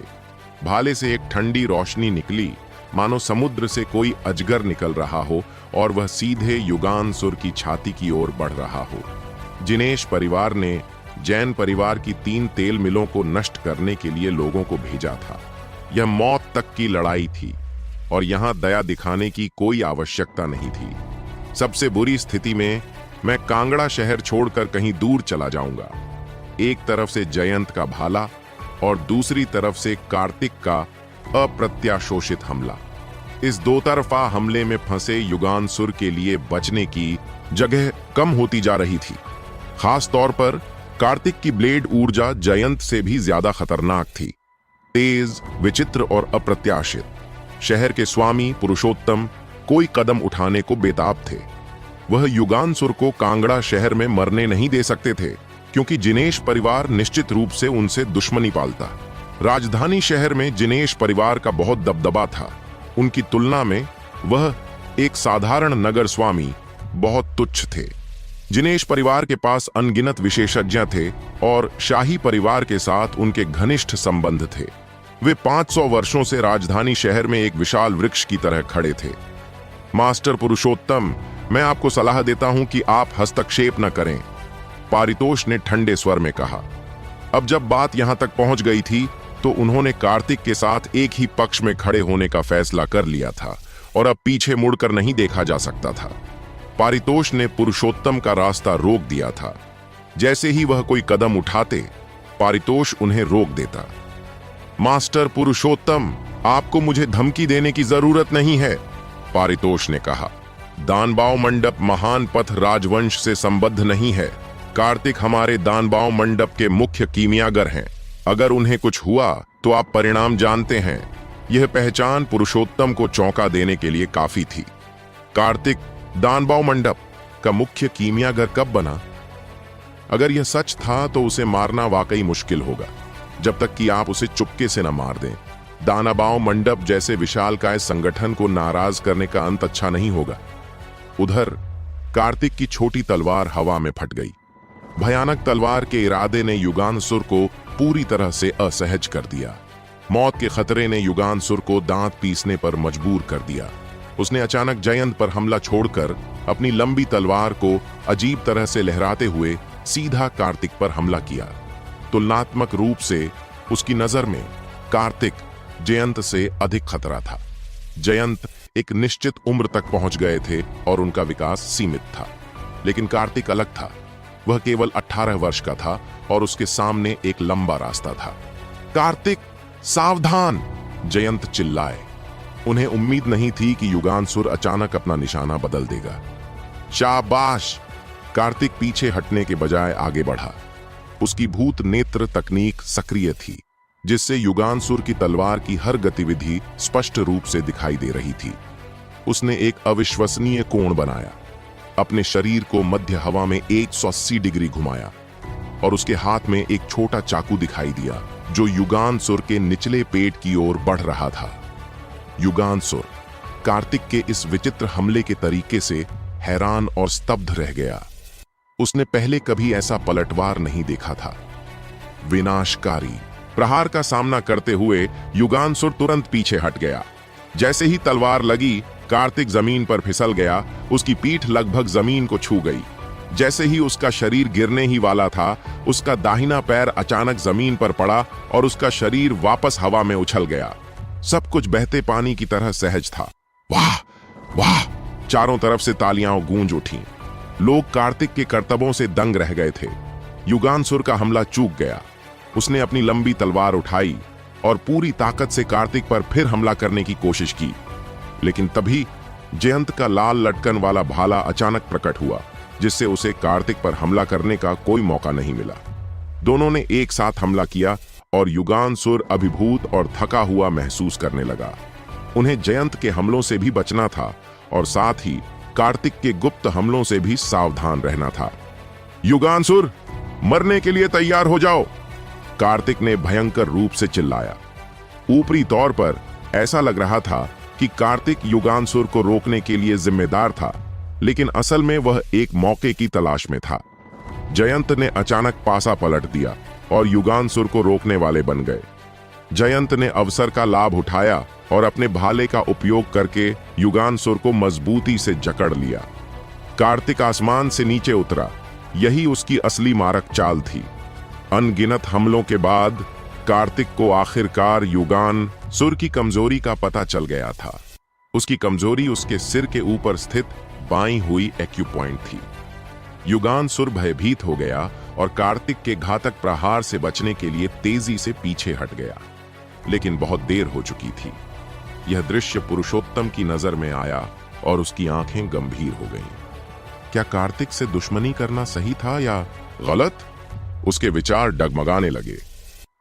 भाले से एक ठंडी रोशनी निकली, मानो समुद्र से कोई अजगर निकल रहा हो और वह सीधे युगांसुर की छाती की ओर बढ़ रहा हो। जिनेश परिवार ने जैन परिवार की 3 तेल मिलों को नष्ट करने के लिए लोगों को भेजा था। यह मौत तक की लड़ाई थी और यहां दया दिखाने की कोई आवश्यकता नहीं थी। सबसे बुरी स्थिति में मैं कांगड़ा शहर छोड़कर कहीं दूर चला जाऊंगा। एक तरफ से जयंत का भाला और दूसरी तरफ से कार्तिक का अप्रत्याशोषित हमला। इस 2 तरफा हमले में फंसे युगांसुर के लिए बचने की जगह कम होती जा रही थी। खास तौर पर कार्तिक की ब्लेड ऊर्जा जयंत से भी ज्यादा खतरनाक थी। तेज, विचित्र और अप्रत्याशित। शहर के स्वामी पुरुषोत्तम कोई कदम उठाने को बेताब थे। वह युगांसुर को कांगड़ा शहर में मरने नहीं दे सकते थे, क्योंकि जिनेश परिवार निश्चित रूप से उनसे दुश्मनी पालता। राजधानी शहर में जिनेश परिवार का बहुत दबदबा था। उनकी तुलना में वह एक साधारण नगर स्वामी बहुत तुच्छ थे। जिनेश परिवार के पास अनगिनत विशेषज्ञ थे और शाही परिवार के साथ उनके घनिष्ठ संबंध थे। वे 500 वर्षों से राजधानी शहर में एक विशाल वृक्ष की तरह खड़े थे। मास्टर पुरुषोत्तम, मैं आपको सलाह देता हूं कि आप हस्तक्षेप न करें, पारितोष ने ठंडे स्वर में कहा। अब जब बात यहां तक पहुंच गई थी तो उन्होंने कार्तिक के साथ एक ही पक्ष में खड़े होने का फैसला कर लिया था और अब पीछे मुड़कर नहीं देखा जा सकता था। पारितोष ने पुरुषोत्तम का रास्ता रोक दिया था। जैसे ही वह कोई कदम उठाते, पारितोष उन्हें रोक देता। मास्टर पुरुषोत्तम, आपको मुझे धमकी देने की जरूरत नहीं है, पारितोष ने कहा। दानबाव मंडप महान पथ राजवंश से संबद्ध नहीं है। कार्तिक हमारे दानबाव मंडप के मुख्य कीमियागर हैं। अगर उन्हें कुछ हुआ तो आप परिणाम जानते हैं। यह पहचान पुरुषोत्तम को चौंका देने के लिए काफी थी। कार्तिक दानबाव मंडप का मुख्य कीमियागर कब बना? अगर यह सच था तो उसे मारना वाकई मुश्किल होगा, जब तक कि आप उसे चुपके से न मार दें। दानबाव मंडप जैसे विशालकाय संगठन को नाराज करने का अंत अच्छा नहीं होगा। उधर कार्तिक की छोटी तलवार हवा में फट गई। भयानक तलवार के इरादे ने युगानसुर को पूरी तरह से असहज कर दिया। मौत के खतरे ने युगानसुर को दांत पीसने पर मजबूर कर दिया। उसने अचानक जयंत पर हमला छोड़कर अपनी लंबी तलवार को अजीब तरह से लहराते हुए सीधा कार्तिक पर हमला किया। तुलनात्मक रूप से उसकी नजर में कार्तिक जयंत से अधिक खतरा था। जयंत एक निश्चित उम्र तक पहुंच गए थे और उनका विकास सीमित था, लेकिन कार्तिक अलग था। वह केवल 18 वर्ष का था और उसके सामने एक लंबा रास्ता था। कार्तिक सावधान, जयंत चिल्लाए। उन्हें उम्मीद नहीं थी कि युगानसुर अचानक अपना निशाना बदल देगा। शाबाश, कार्तिक पीछे हटने के बजाय आगे बढ़ा। उसकी भूत नेत्र तकनीक सक्रिय थी, जिससे युगानसुर की तलवार की हर गतिविधि स्पष्ट रूप से दिखाई दे रही थी। उसने एक अविश्वसनीय कोण बनाया, अपने शरीर को मध्य हवा में 180 डिग्री घुमाया और उसके हाथ में एक छोटा चाकू दिखाई दिया जो युगानसुर के निचले पेट की ओर बढ़ रहा था। युगानसुर कार्तिक के इस विचित्र हमले के तरीके से हैरान और स्तब्ध रह गया। उसने पहले कभी ऐसा पलटवार नहीं देखा था। विनाशकारी प्रहार का सामना करते हुए युगानसुर तुरंत पीछे हट गया। जैसे ही तलवार लगी, कार्तिक जमीन पर फिसल गया। उसकी पीठ लगभग जमीन को छू गई। जैसे ही उसका शरीर गिरने ही वाला था, उसका दाहिना पैर अचानक जमीन पर पड़ा और उसका शरीर वापस हवा में उछल गया। सब कुछ बहते पानी की तरह सहज था। वाह वाह, चारों तरफ से तालियां गूंज उठीं। लोग कार्तिक के करतबों से दंग रह गए थे। युगानसुर का हमला चूक गया। उसने अपनी लंबी तलवार उठाई और पूरी ताकत से कार्तिक पर फिर हमला करने की कोशिश की, लेकिन तभी जयंत का लाल लटकन वाला भाला अचानक प्रकट हुआ, जिससे उसे कार्तिक पर हमला करने का कोई मौका नहीं मिला। दोनों ने एक साथ हमला किया और युगानसुर अभिभूत और थका हुआ महसूस करने लगा। उन्हें जयंत के हमलों से भी बचना था और साथ ही कार्तिक के गुप्त हमलों से भी सावधान रहना था। युगानसुर, मरने के लिए तैयार हो जाओ, कार्तिक ने भयंकर रूप से चिल्लाया। ऊपरी तौर पर ऐसा लग रहा था कि कार्तिक युगानसुर को रोकने के लिए जिम्मेदार था, लेकिन असल में वह एक मौके की तलाश में था। जयंत ने अचानक पासा पलट दिया और युगानसुर को रोकने वाले बन गए। जयंत ने अवसर का लाभ उठाया और अपने भाले का उपयोग करके युगानसुर को मजबूती से जकड़ लिया। कार्तिक आसमान से नीचे उतरा। यही उसकी असली मारक चाल थी। अनगिनत हमलों के बाद कार्तिक को आखिरकार युगानसुर की कमजोरी का पता चल गया था। उसकी कमजोरी उसके सिर के ऊपर स्थित बाईं हुई एक्यूपॉइंट थी। युगानसुर भयभीत हो गया और कार्तिक के घातक प्रहार से बचने के लिए तेजी से पीछे हट गया, लेकिन बहुत देर हो चुकी थी। यह दृश्य पुरुषोत्तम की नजर में आया और उसकी आंखें गंभीर हो गईं। क्या कार्तिक से दुश्मनी करना सही था या गलत? उसके विचार डगमगाने लगे।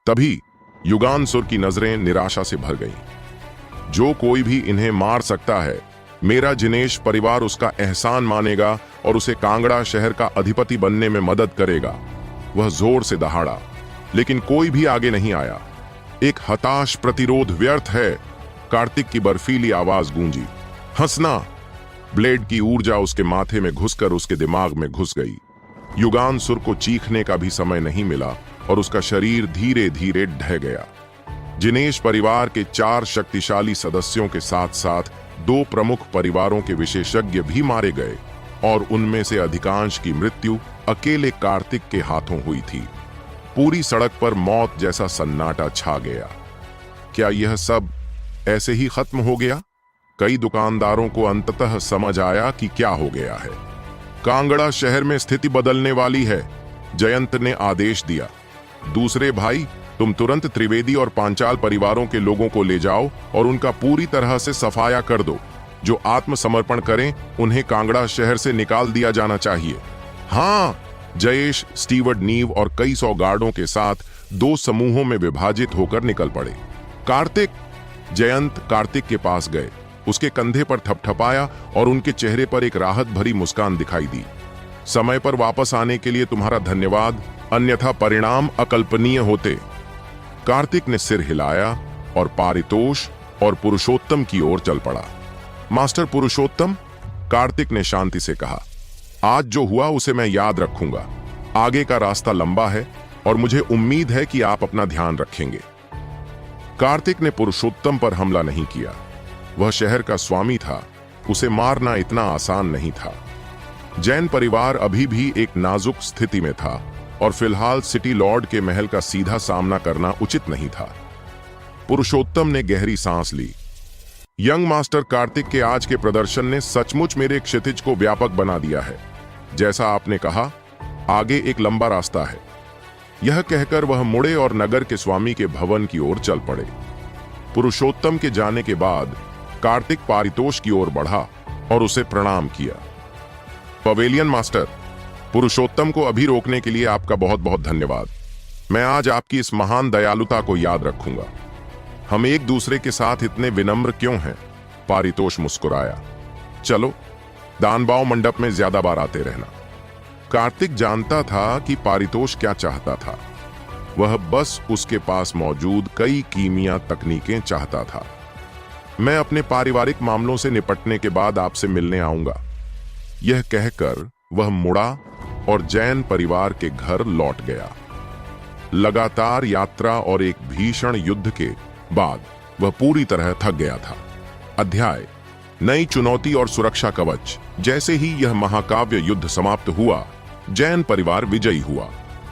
तभी युगानसुर की नजरें निराशा से भर गईं। जो कोई भी इन्हें मार सकता है, मेरा जिनेश परिवार उसका एहसान मानेगा और उसे कांगड़ा शहर का अधिपति बनने में मदद करेगा। वह जोर से दहाड़ा, लेकिन कोई भी आगे नहीं आया। एक हताश प्रतिरोध व्यर्थ है, कार्तिक की बर्फीली आवाज गूंजी। हंसना! ब्लेड की ऊर्जा उसके माथे में घुसकर उसके दिमाग में घुस गई। युगानसुर को चीखने का भी समय नहीं मिला और उसका शरीर धीरे धीरे ढह गया। जिनेश परिवार के 4 शक्तिशाली सदस्यों के साथ साथ 2 प्रमुख परिवारों के विशेषज्ञ भी मारे गए और उनमें से अधिकांश की मृत्यु अकेले कार्तिक के हाथों हुई थी। पूरी सड़क पर मौत जैसा सन्नाटा छा गया। क्या यह सब ऐसे ही खत्म हो गया? कई दुकानदारों को अंततः समझ आया कि क्या हो गया है। कांगड़ा शहर में स्थिति बदलने वाली है। जयंत ने आदेश दिया, दूसरे भाई, तुम तुरंत त्रिवेदी और पांचाल परिवारों के लोगों को ले जाओ और उनका पूरी तरह से सफाया कर दो। जो आत्मसमर्पण करें उन्हें कांगड़ा शहर से निकाल दिया जाना चाहिए। हाँ, जयेश, स्टीवर्ड, नीव और कई 100 गार्डों के साथ 2 समूहों में विभाजित होकर निकल पड़े। कार्तिक! जयंत कार्तिक के पास गए, उसके कंधे पर थपथपाया और उनके चेहरे पर एक राहत भरी मुस्कान दिखाई दी। समय पर वापस आने के लिए तुम्हारा धन्यवाद, अन्यथा परिणाम अकल्पनीय होते। कार्तिक ने सिर हिलाया और पारितोष और पुरुषोत्तम की ओर चल पड़ा। मास्टर पुरुषोत्तम, कार्तिक ने शांति से कहा, आज जो हुआ उसे मैं याद रखूंगा। आगे का रास्ता लंबा है और मुझे उम्मीद है कि आप अपना ध्यान रखेंगे। कार्तिक ने पुरुषोत्तम पर हमला नहीं किया। वह शहर का स्वामी था, उसे मारना इतना आसान नहीं था। जैन परिवार अभी भी एक नाजुक स्थिति में था और फिलहाल सिटी लॉर्ड के महल का सीधा सामना करना उचित नहीं था। पुरुषोत्तम ने गहरी सांस ली। यंग मास्टर कार्तिक के आज के प्रदर्शन ने सचमुच मेरे क्षितिज को व्यापक बना दिया है। जैसा आपने कहा, आगे एक लंबा रास्ता है। यह कहकर वह मुड़े और नगर के स्वामी के भवन की ओर चल पड़े। पुरुषोत्तम के जाने के बाद कार्तिक पारितोष की ओर बढ़ा और उसे प्रणाम किया। पवेलियन मास्टर, पुरुषोत्तम को अभी रोकने के लिए आपका बहुत बहुत धन्यवाद। मैं आज आपकी इस महान दयालुता को याद रखूंगा। हम एक दूसरे के साथ इतने विनम्र क्यों हैं? पारितोष मुस्कुराया। चलो, दानबाव मंडप में ज्यादा बार आते रहना। कार्तिक जानता था कि पारितोष क्या चाहता था। वह बस उसके पास मौजूद कई कीमिया तकनीकें चाहता था। मैं अपने पारिवारिक मामलों से निपटने के बाद आपसे मिलने आऊंगा। यह कहकर वह मुड़ा और जैन परिवार के घर लौट गया। लगातार यात्रा और एक भीषण युद्ध के बाद वह पूरी तरह थक गया था। अध्याय: नई चुनौती और सुरक्षा कवच। जैसे ही यह महाकाव्य युद्ध समाप्त हुआ, जैन परिवार विजयी हुआ।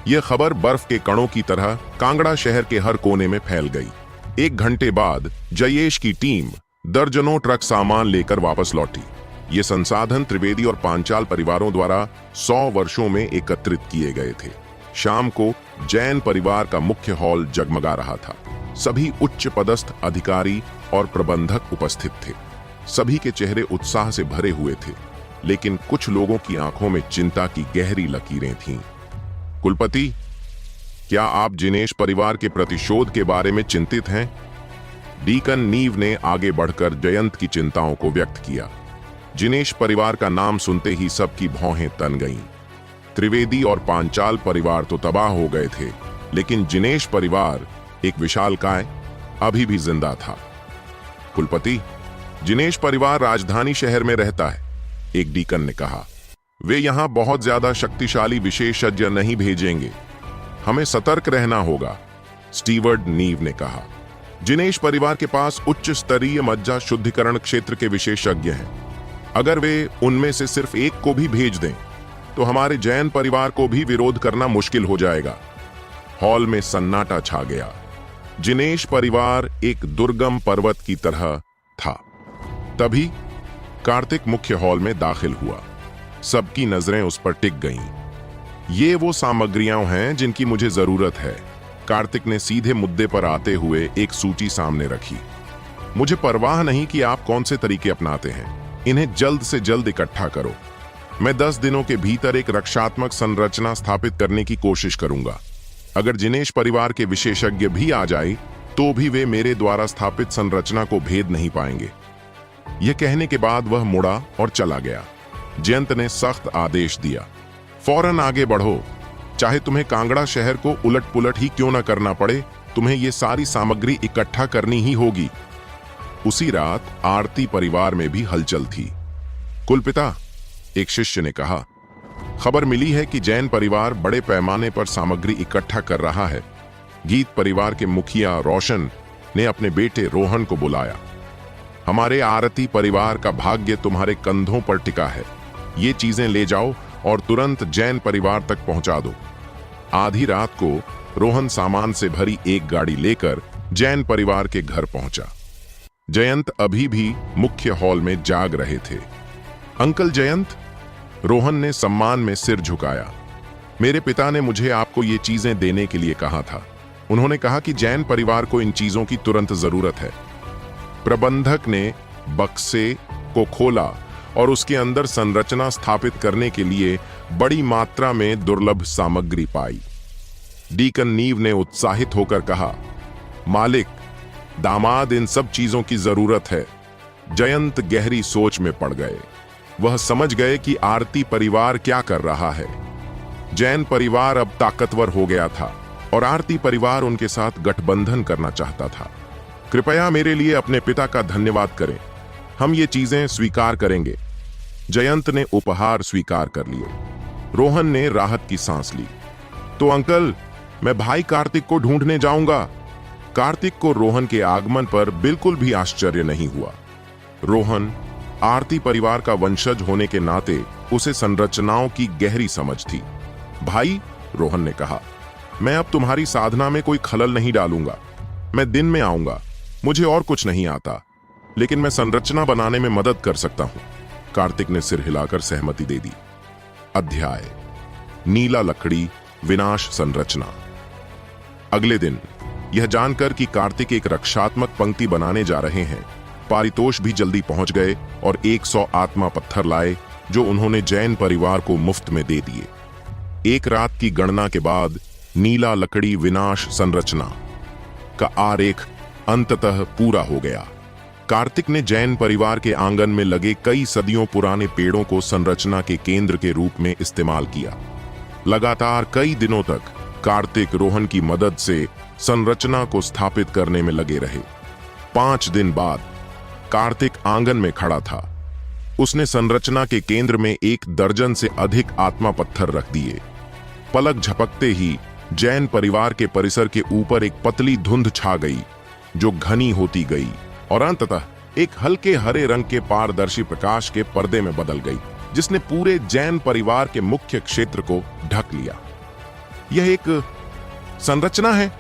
यह खबर बर्फ के कणों की तरह कांगड़ा शहर के हर कोने में फैल गई। 1 घंटे बाद जयेश की टीम दर्जनों ट्रक सामान लेकर वापस लौटी। ये संसाधन त्रिवेदी और पांचाल परिवारों द्वारा 100 वर्षों में एकत्रित किए गए थे। शाम को जैन परिवार का मुख्य हॉल जगमगा रहा था। सभी उच्च पदस्थ अधिकारी और प्रबंधक उपस्थित थे। सभी के चेहरे उत्साह से भरे हुए थे, लेकिन कुछ लोगों की आंखों में चिंता की गहरी लकीरें थीं। कुलपति, क्या आप जिनेश परिवार के प्रतिशोध के बारे में चिंतित हैं? डीकन नीव ने आगे बढ़कर जयंत की चिंताओं को व्यक्त किया। जिनेश परिवार का नाम सुनते ही सबकी भौहें तन गईं। त्रिवेदी और पांचाल परिवार तो तबाह हो गए थे, लेकिन जिनेश परिवार, एक विशालकाय, अभी भी जिंदा था। कुलपति, जिनेश परिवार राजधानी शहर में रहता है, एक डीकन ने कहा। वे यहां बहुत ज्यादा शक्तिशाली विशेषज्ञ नहीं भेजेंगे। हमें सतर्क रहना होगा, स्टीवर्ड नीव ने कहा। जिनेश परिवार के पास उच्च स्तरीय मज्जा शुद्धिकरण क्षेत्र के विशेषज्ञ हैं। अगर वे उनमें से सिर्फ एक को भी भेज दें, तो हमारे जैन परिवार को भी विरोध करना मुश्किल हो जाएगा। हॉल में सन्नाटा छा गया। जिनेश परिवार एक दुर्गम पर्वत की तरह था। तभी कार्तिक मुख्य हॉल में दाखिल हुआ। सबकी नजरें उस पर टिक गईं। ये वो सामग्रियां हैं जिनकी मुझे जरूरत है। कार्तिक ने सीधे मुद्दे पर आते हुए एक सूची सामने रखी। मुझे परवाह नहीं कि आप कौन से तरीके अपनाते हैं, इन्हें जल्द से जल्द इकट्ठा करो। मैं 10 दिनों के भीतर एक रक्षात्मक संरचना स्थापित करने की कोशिश करूंगा। अगर जिनेश परिवार के विशेषज्ञ भी आ जाए, तो भी वे मेरे द्वारा स्थापित संरचना को भेद नहीं पाएंगे। यह कहने के बाद वह मुड़ा और चला गया। जयंत ने सख्त आदेश दिया, फौरन आगे बढ़ो। चाहे तुम्हें कांगड़ा शहर को उलट पुलट ही क्यों न करना पड़े, तुम्हें यह सारी सामग्री इकट्ठा करनी ही होगी। उसी रात आरती परिवार में भी हलचल थी। कुलपिता, एक शिष्य ने कहा, खबर मिली है कि जैन परिवार बड़े पैमाने पर सामग्री इकट्ठा कर रहा है। गीत परिवार के मुखिया रोशन ने अपने बेटे रोहन को बुलाया। हमारे आरती परिवार का भाग्य तुम्हारे कंधों पर टिका है। ये चीजें ले जाओ और तुरंत जैन परिवार तक पहुंचा दो। आधी रात को रोहन सामान से भरी एक गाड़ी लेकर जैन परिवार के घर पहुंचा। जयंत अभी भी मुख्य हॉल में जाग रहे थे। अंकल जयंत, रोहन ने सम्मान में सिर झुकाया। मेरे पिता ने मुझे आपको ये चीजें देने के लिए कहा था। उन्होंने कहा कि जैन परिवार को इन चीजों की तुरंत जरूरत है। प्रबंधक ने बक्से को खोला और उसके अंदर संरचना स्थापित करने के लिए बड़ी मात्रा में दुर्लभ सामग्री पाई। डीकन नीव ने उत्साहित होकर कहा, मालिक, दामाद, इन सब चीजों की जरूरत है। जयंत गहरी सोच में पड़ गए। वह समझ गए कि आरती परिवार क्या कर रहा है। जैन परिवार अब ताकतवर हो गया था और आरती परिवार उनके साथ गठबंधन करना चाहता था। कृपया मेरे लिए अपने पिता का धन्यवाद करें, हम ये चीजें स्वीकार करेंगे। जयंत ने उपहार स्वीकार कर लिए। रोहन ने राहत की सांस ली। तो अंकल, मैं भाई कार्तिक को ढूंढने जाऊंगा। कार्तिक को रोहन के आगमन पर बिल्कुल भी आश्चर्य नहीं हुआ। रोहन आरती परिवार का वंशज होने के नाते उसे संरचनाओं की गहरी समझ थी। भाई, रोहन ने कहा, मैं अब तुम्हारी साधना में कोई खलल नहीं डालूंगा। मैं दिन में आऊंगा। मुझे और कुछ नहीं आता, लेकिन मैं संरचना बनाने में मदद कर सकता हूं। कार्तिक ने सिर हिलाकर सहमति दे दी। अध्याय: नीला लकड़ी विनाश संरचना। अगले दिन यह जानकर कि कार्तिक एक रक्षात्मक पंक्ति बनाने जा रहे हैं, पारितोष भी जल्दी पहुंच गए और 100 आत्मा पत्थर लाए, जो उन्होंने जैन परिवार को मुफ्त में दे दिए। एक रात की गणना के बाद नीला लकड़ी विनाश संरचना का आरेख अंततः पूरा हो गया। कार्तिक ने जैन परिवार के आंगन में लगे कई सदियों पुराने पेड़ों को संरचना के केंद्र के रूप में इस्तेमाल किया। लगातार कई दिनों तक कार्तिक रोहन की मदद से संरचना को स्थापित करने में लगे रहे। 5 दिन बाद कार्तिक आंगन में खड़ा था। उसने संरचना के केंद्र में 1 दर्जन से अधिक आत्मा पत्थर रख दिए। पलक झपकते ही जैन परिवार के परिसर के ऊपर एक पतली धुंध छा गई, जो घनी होती गई और अंततः एक हल्के हरे रंग के पारदर्शी प्रकाश के पर्दे में बदल गई, जिसने पूरे जैन परिवार के मुख्य क्षेत्र को ढक लिया। यह एक संरचना है।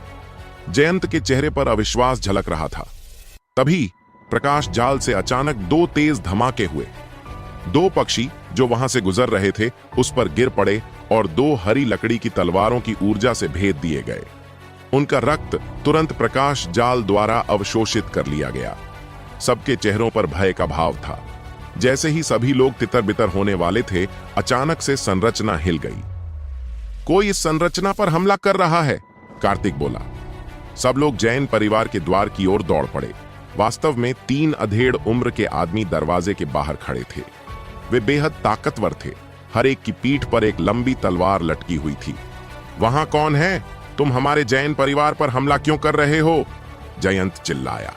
जयंत के चेहरे पर अविश्वास झलक रहा था। तभी प्रकाश जाल से अचानक 2 तेज धमाके हुए। 2 पक्षी जो वहां से गुजर रहे थे उस पर गिर पड़े और 2 हरी लकड़ी की तलवारों की ऊर्जा से भेद दिए गए। उनका रक्त तुरंत प्रकाश जाल द्वारा अवशोषित कर लिया गया। सबके चेहरों पर भय का भाव था। जैसे ही सभी लोग तितर-बितर होने वाले थे, अचानक से संरचना हिल गई। कोई इस संरचना पर हमला कर रहा है, कार्तिक बोला। सब लोग जैन परिवार के द्वार की ओर दौड़ पड़े। वास्तव में 3 अधेड़ उम्र के आदमी दरवाजे के बाहर खड़े थे। वे बेहद ताकतवर थे। हर एक की पीठ पर एक लंबी तलवार लटकी हुई थी। वहां कौन है? तुम हमारे जैन परिवार पर हमला क्यों कर रहे हो? जयंत चिल्लाया।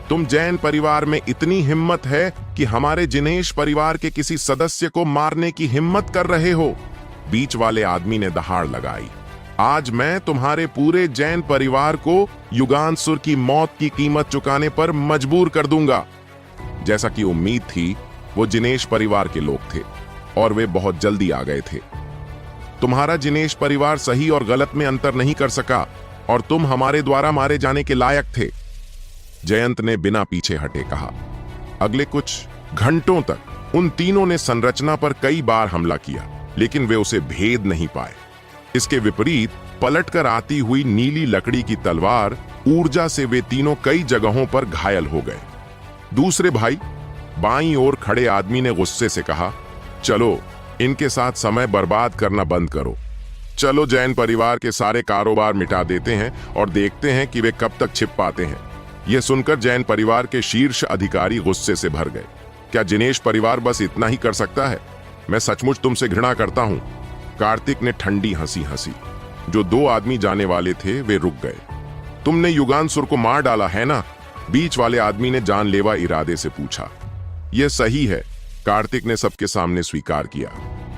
तुम जैन परिवार में इतनी हिम्मत है कि हमारे जिनेश परिवार के किसी सदस्य को मारने की हिम्मत कर रहे हो? बीच वाले आदमी ने दहाड़ लगाई। आज मैं तुम्हारे पूरे जैन परिवार को युगांसुर की मौत की कीमत चुकाने पर मजबूर कर दूंगा। जैसा कि उम्मीद थी, वो जिनेश परिवार के लोग थे और वे बहुत जल्दी आ गए थे। तुम्हारा जिनेश परिवार सही और गलत में अंतर नहीं कर सका और तुम हमारे द्वारा मारे जाने के लायक थे, जयंत ने बिना पीछे हटे कहा। अगले कुछ घंटों तक उन तीनों ने संरचना पर कई बार हमला किया, लेकिन वे उसे भेद नहीं पाए। इसके विपरीत पलटकर आती हुई नीली लकड़ी की तलवार ऊर्जा से वे तीनों कई जगहों पर घायल हो गए। दूसरे भाई, बाईं ओर खड़े आदमी ने गुस्से से कहा, चलो इनके साथ समय बर्बाद करना बंद करो। चलो जैन परिवार के सारे कारोबार मिटा देते हैं और देखते हैं कि वे कब तक छिप पाते हैं। यह सुनकर जैन परिवार के शीर्ष अधिकारी गुस्से से भर गए। क्या जिनेश परिवार बस इतना ही कर सकता है? मैं सचमुच तुमसे घृणा करता हूं। कार्तिक ने ठंडी हंसी हंसी। जो 2 आदमी जाने वाले थे वे रुक गए। तुमने युगांसुर को मार डाला है ना? बीच वाले आदमी ने जानलेवा इरादे से पूछा। यह सही है, कार्तिक ने सबके सामने स्वीकार किया।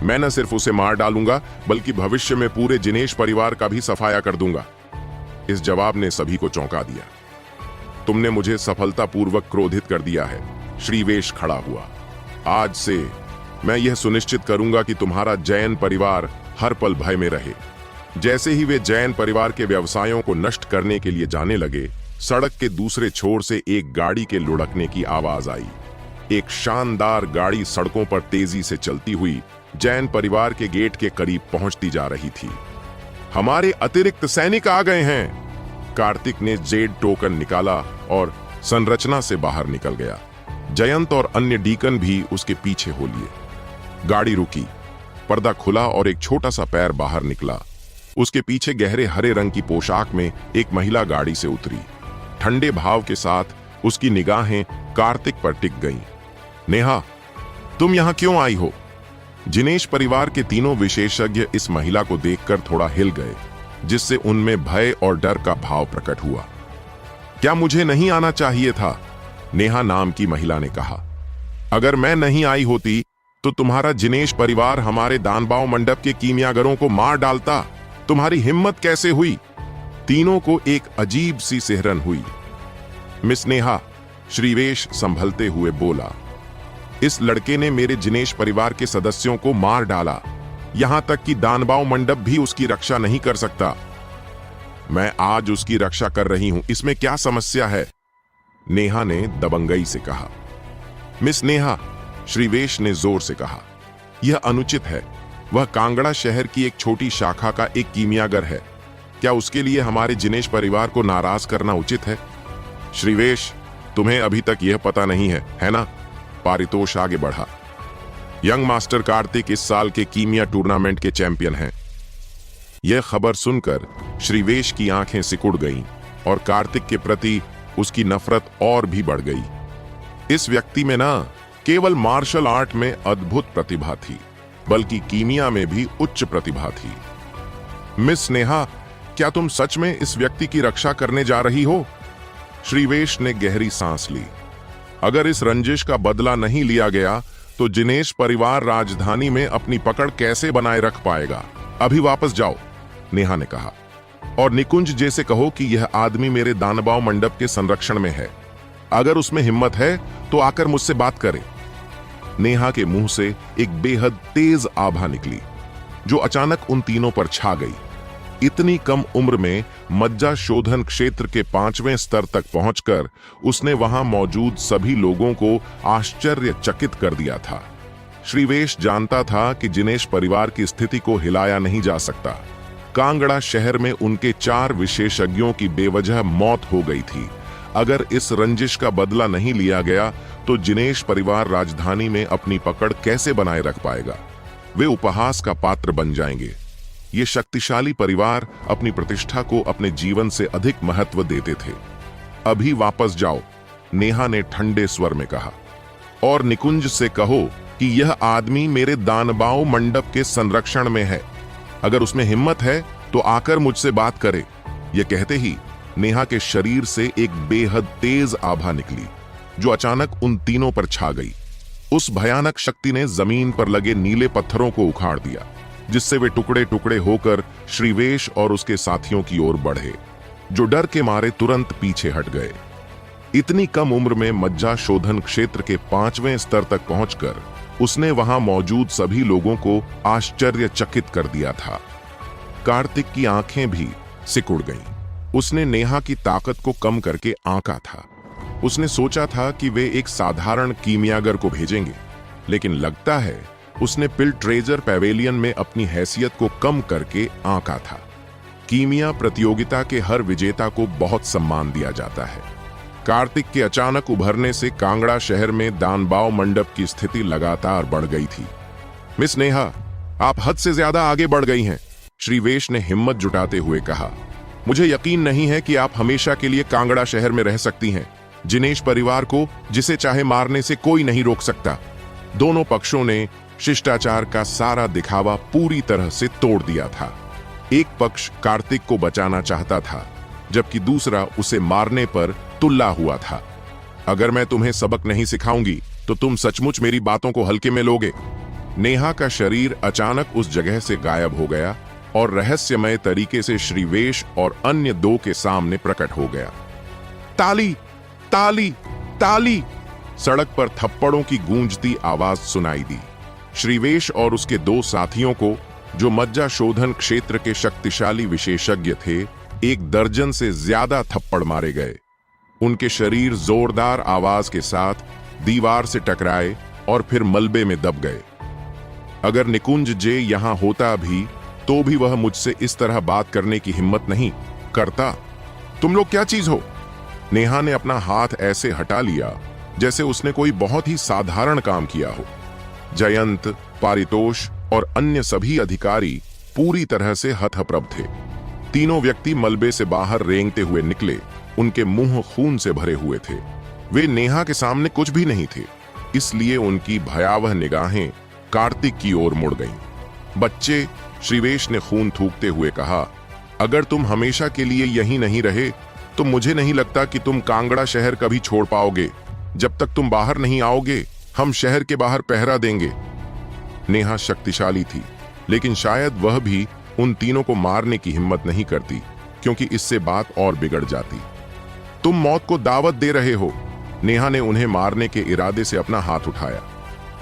मैं न सिर्फ उसे मार डालूंगा बल्कि भविष्य में पूरे जिनेश परिवार का भी सफाया कर दूंगा। इस जवाब ने सभी को चौंका दिया। तुमने मुझे सफलतापूर्वक क्रोधित कर दिया है। श्रीवेश खड़ा हुआ। आज से मैं यह सुनिश्चित करूंगा कि तुम्हारा जैन परिवार हर पल भय में रहे। जैसे ही वे जैन परिवार के व्यवसायों को नष्ट करने के लिए जाने लगे, सड़क के दूसरे छोर से एक गाड़ी के लुढ़कने की आवाज आई। एक शानदार गाड़ी सड़कों पर तेजी से चलती हुई जैन परिवार के गेट के करीब पहुंचती जा रही थी। हमारे अतिरिक्त सैनिक आ गए हैं। कार्तिक ने जेड टोकन निकाला और संरचना से बाहर निकल गया। जयंत और अन्य डीकन भी उसके पीछे हो लिए। गाड़ी रुकी, पर्दा खुला और एक छोटा सा पैर बाहर निकला। उसके पीछे गहरे हरे रंग की पोशाक में एक महिला गाड़ी से उतरी। ठंडे भाव के साथ उसकी निगाहें कार्तिक पर टिक गईं। नेहा, तुम यहां क्यों आई हो? जिनेश परिवार के तीनों विशेषज्ञ इस महिला को देखकर थोड़ा हिल गए, जिससे उनमें भय और डर का भाव प्रकट हुआ। क्या मुझे नहीं आना चाहिए था? नेहा नाम की महिला ने कहा। अगर मैं नहीं आई होती तो तुम्हारा जिनेश परिवार हमारे दानबाव मंडप के कीमियागरों को मार डालता। तुम्हारी हिम्मत कैसे हुई? तीनों को एक अजीब सी सिहरन हुई। मिस नेहा, श्रीवेश संभलते हुए बोला, इस लड़के ने मेरे जिनेश परिवार के सदस्यों को मार डाला। यहां तक कि दानबाव मंडप भी उसकी रक्षा नहीं कर सकता। मैं आज उसकी रक्षा कर रही हूं, इसमें क्या समस्या है? नेहा ने दबंगई से कहा। मिस नेहा, श्रीवेश ने जोर से कहा, यह अनुचित है। वह कांगड़ा शहर की एक छोटी शाखा का एक कीमियागर है। क्या उसके लिए हमारे जिनेश परिवार को नाराज करना उचित है? श्रीवेश, तुम्हें अभी तक यह पता नहीं है ना? पारितोष आगे बढ़ा। यंग मास्टर कार्तिक इस साल के कीमिया टूर्नामेंट के चैंपियन हैं। यह खबर सुनकर श्रीवेश की आंखें सिकुड़ गईं और कार्तिक के प्रति उसकी नफरत और भी बढ़ गई। इस व्यक्ति में ना केवल मार्शल आर्ट में अद्भुत प्रतिभा थी, बल्कि कीमिया में भी उच्च प्रतिभा थी। मिस नेहा, क्या तुम सच में इस व्यक्ति की रक्षा करने जा रही हो? श्रीवेश ने गहरी सांस ली। अगर इस रंजिश का बदला नहीं लिया गया तो जिनेश परिवार राजधानी में अपनी पकड़ कैसे बनाए रख पाएगा? अभी वापस जाओ, नेहा ने कहा, और निकुंज जैसे कहो कि यह आदमी मेरे दानबाव मंडप के संरक्षण में है। अगर उसमें हिम्मत है तो आकर मुझसे बात करे। नेहा के मुंह से एक बेहद तेज आभा निकली, जो अचानक उन तीनों पर छा गई। इतनी कम उम्र में मज्जा शोधन क्षेत्र के 5वें स्तर तक पहुंचकर उसने वहां मौजूद सभी लोगों को आश्चर्यचकित कर दिया था। श्रीवेश जानता था कि जिनेश परिवार की स्थिति को हिलाया नहीं जा सकता। कांगड़ा शहर में उनके 4 विशेषज्ञों की बेवजह मौत हो गई थी। अगर इस रंजिश का बदला नहीं लिया गया तो जिनेश परिवार राजधानी में अपनी पकड़ कैसे बनाए रख पाएगा? वे उपहास का पात्र बन जाएंगे। ये शक्तिशाली परिवार अपनी प्रतिष्ठा को अपने जीवन से अधिक महत्व देते थे। अभी वापस जाओ, नेहा ने ठंडे स्वर में कहा, और निकुंज से कहो कि यह आदमी मेरे दानबाव मंडप के संरक्षण में है। अगर उसमें हिम्मत है तो आकर मुझसे बात करे। यह कहते ही नेहा के शरीर से एक बेहद तेज आभा निकली, जो अचानक उन तीनों पर छा गई। उस भयानक शक्ति ने जमीन पर लगे नीले पत्थरों को उखाड़ दिया, जिससे वे टुकड़े टुकड़े होकर श्रीवेश और उसके साथियों की ओर बढ़े, जो डर के मारे तुरंत पीछे हट गए। इतनी कम उम्र में मज्जा शोधन क्षेत्र के 5वें स्तर तक पहुंचकर उसने वहां मौजूद सभी लोगों को आश्चर्यचकित कर दिया था। कार्तिक की आंखें भी सिकुड़ गईं। उसने नेहा की ताकत को कम करके आंका था। उसने सोचा था कि वे एक साधारण कीमियागर को भेजेंगे, लेकिन लगता है उसने पिल ट्रेजर पैवेलियन में अपनी हैसियत को कम करके आंका था। कीमिया प्रतियोगिता के हर विजेता को बहुत सम्मान दिया जाता है। कार्तिक के अचानक उभरने से कांगड़ा शहर में दानबाव मंडप की स्थिति लगातार बढ़ गई थी। मिस नेहा, आप हद से ज्यादा आगे बढ़ गई हैं, श्रीवेश ने हिम्मत जुटाते हुए कहा। मुझे यकीन नहीं है कि आप हमेशा के लिए कांगड़ा शहर में रह सकती हैं। जिनेश परिवार को जिसे चाहे मारने से कोई नहीं रोक सकता। दोनों पक्षों ने शिष्टाचार का सारा दिखावा पूरी तरह से तोड़ दिया था। एक पक्ष कार्तिक को बचाना चाहता था, जबकि दूसरा उसे मारने पर तुल्ला हुआ था। अगर मैं तुम्हें सबक नहीं सिखाऊंगी तो तुम सचमुच मेरी बातों को हल्के में लोगे। नेहा का शरीर अचानक उस जगह से गायब हो गया और रहस्यमय तरीके से श्रीवेश और अन्य 2 के सामने प्रकट हो गया। ताली, ताली, ताली! सड़क पर थप्पड़ों की गूंजती आवाज सुनाई दी। श्रीवेश और उसके 2 साथियों को जो मज्जा शोधन क्षेत्र के शक्तिशाली विशेषज्ञ थे, 1 दर्जन से ज्यादा थप्पड़ मारे गए। उनके शरीर जोरदार आवाज के साथ दीवार से टकराए और फिर मलबे में दब गए। अगर निकुंज जे यहां होता भी तो भी वह मुझसे इस तरह बात करने की हिम्मत नहीं करता। तुम लोग क्या चीज हो? नेहा ने अपना हाथ ऐसे हटा लिया जैसे उसने कोई बहुत ही साधारण काम किया हो। जयंत, पारितोष और अन्य सभी अधिकारी पूरी तरह से हतप्रभ थे। तीनों व्यक्ति मलबे से बाहर रेंगते हुए निकले। उनके मुंह खून से भरे हुए थे। वे नेहा के सामने कुछ भी नहीं थे, इसलिए उनकी भयावह निगाहें कार्तिक की ओर मुड़ गईं। बच्चे, श्रीवेश ने खून थूकते हुए कहा, अगर तुम हमेशा के लिए यहीं नहीं रहे तो मुझे नहीं लगता कि तुम कांगड़ा शहर कभी छोड़ पाओगे। जब तक तुम बाहर नहीं आओगे, हम शहर के बाहर पहरा देंगे। नेहा शक्तिशाली थी, लेकिन शायद वह भी उन तीनों को मारने की हिम्मत नहीं करती, क्योंकि इससे बात और बिगड़ जाती। तुम मौत को दावत दे रहे हो। नेहा ने उन्हें मारने के इरादे से अपना हाथ उठाया।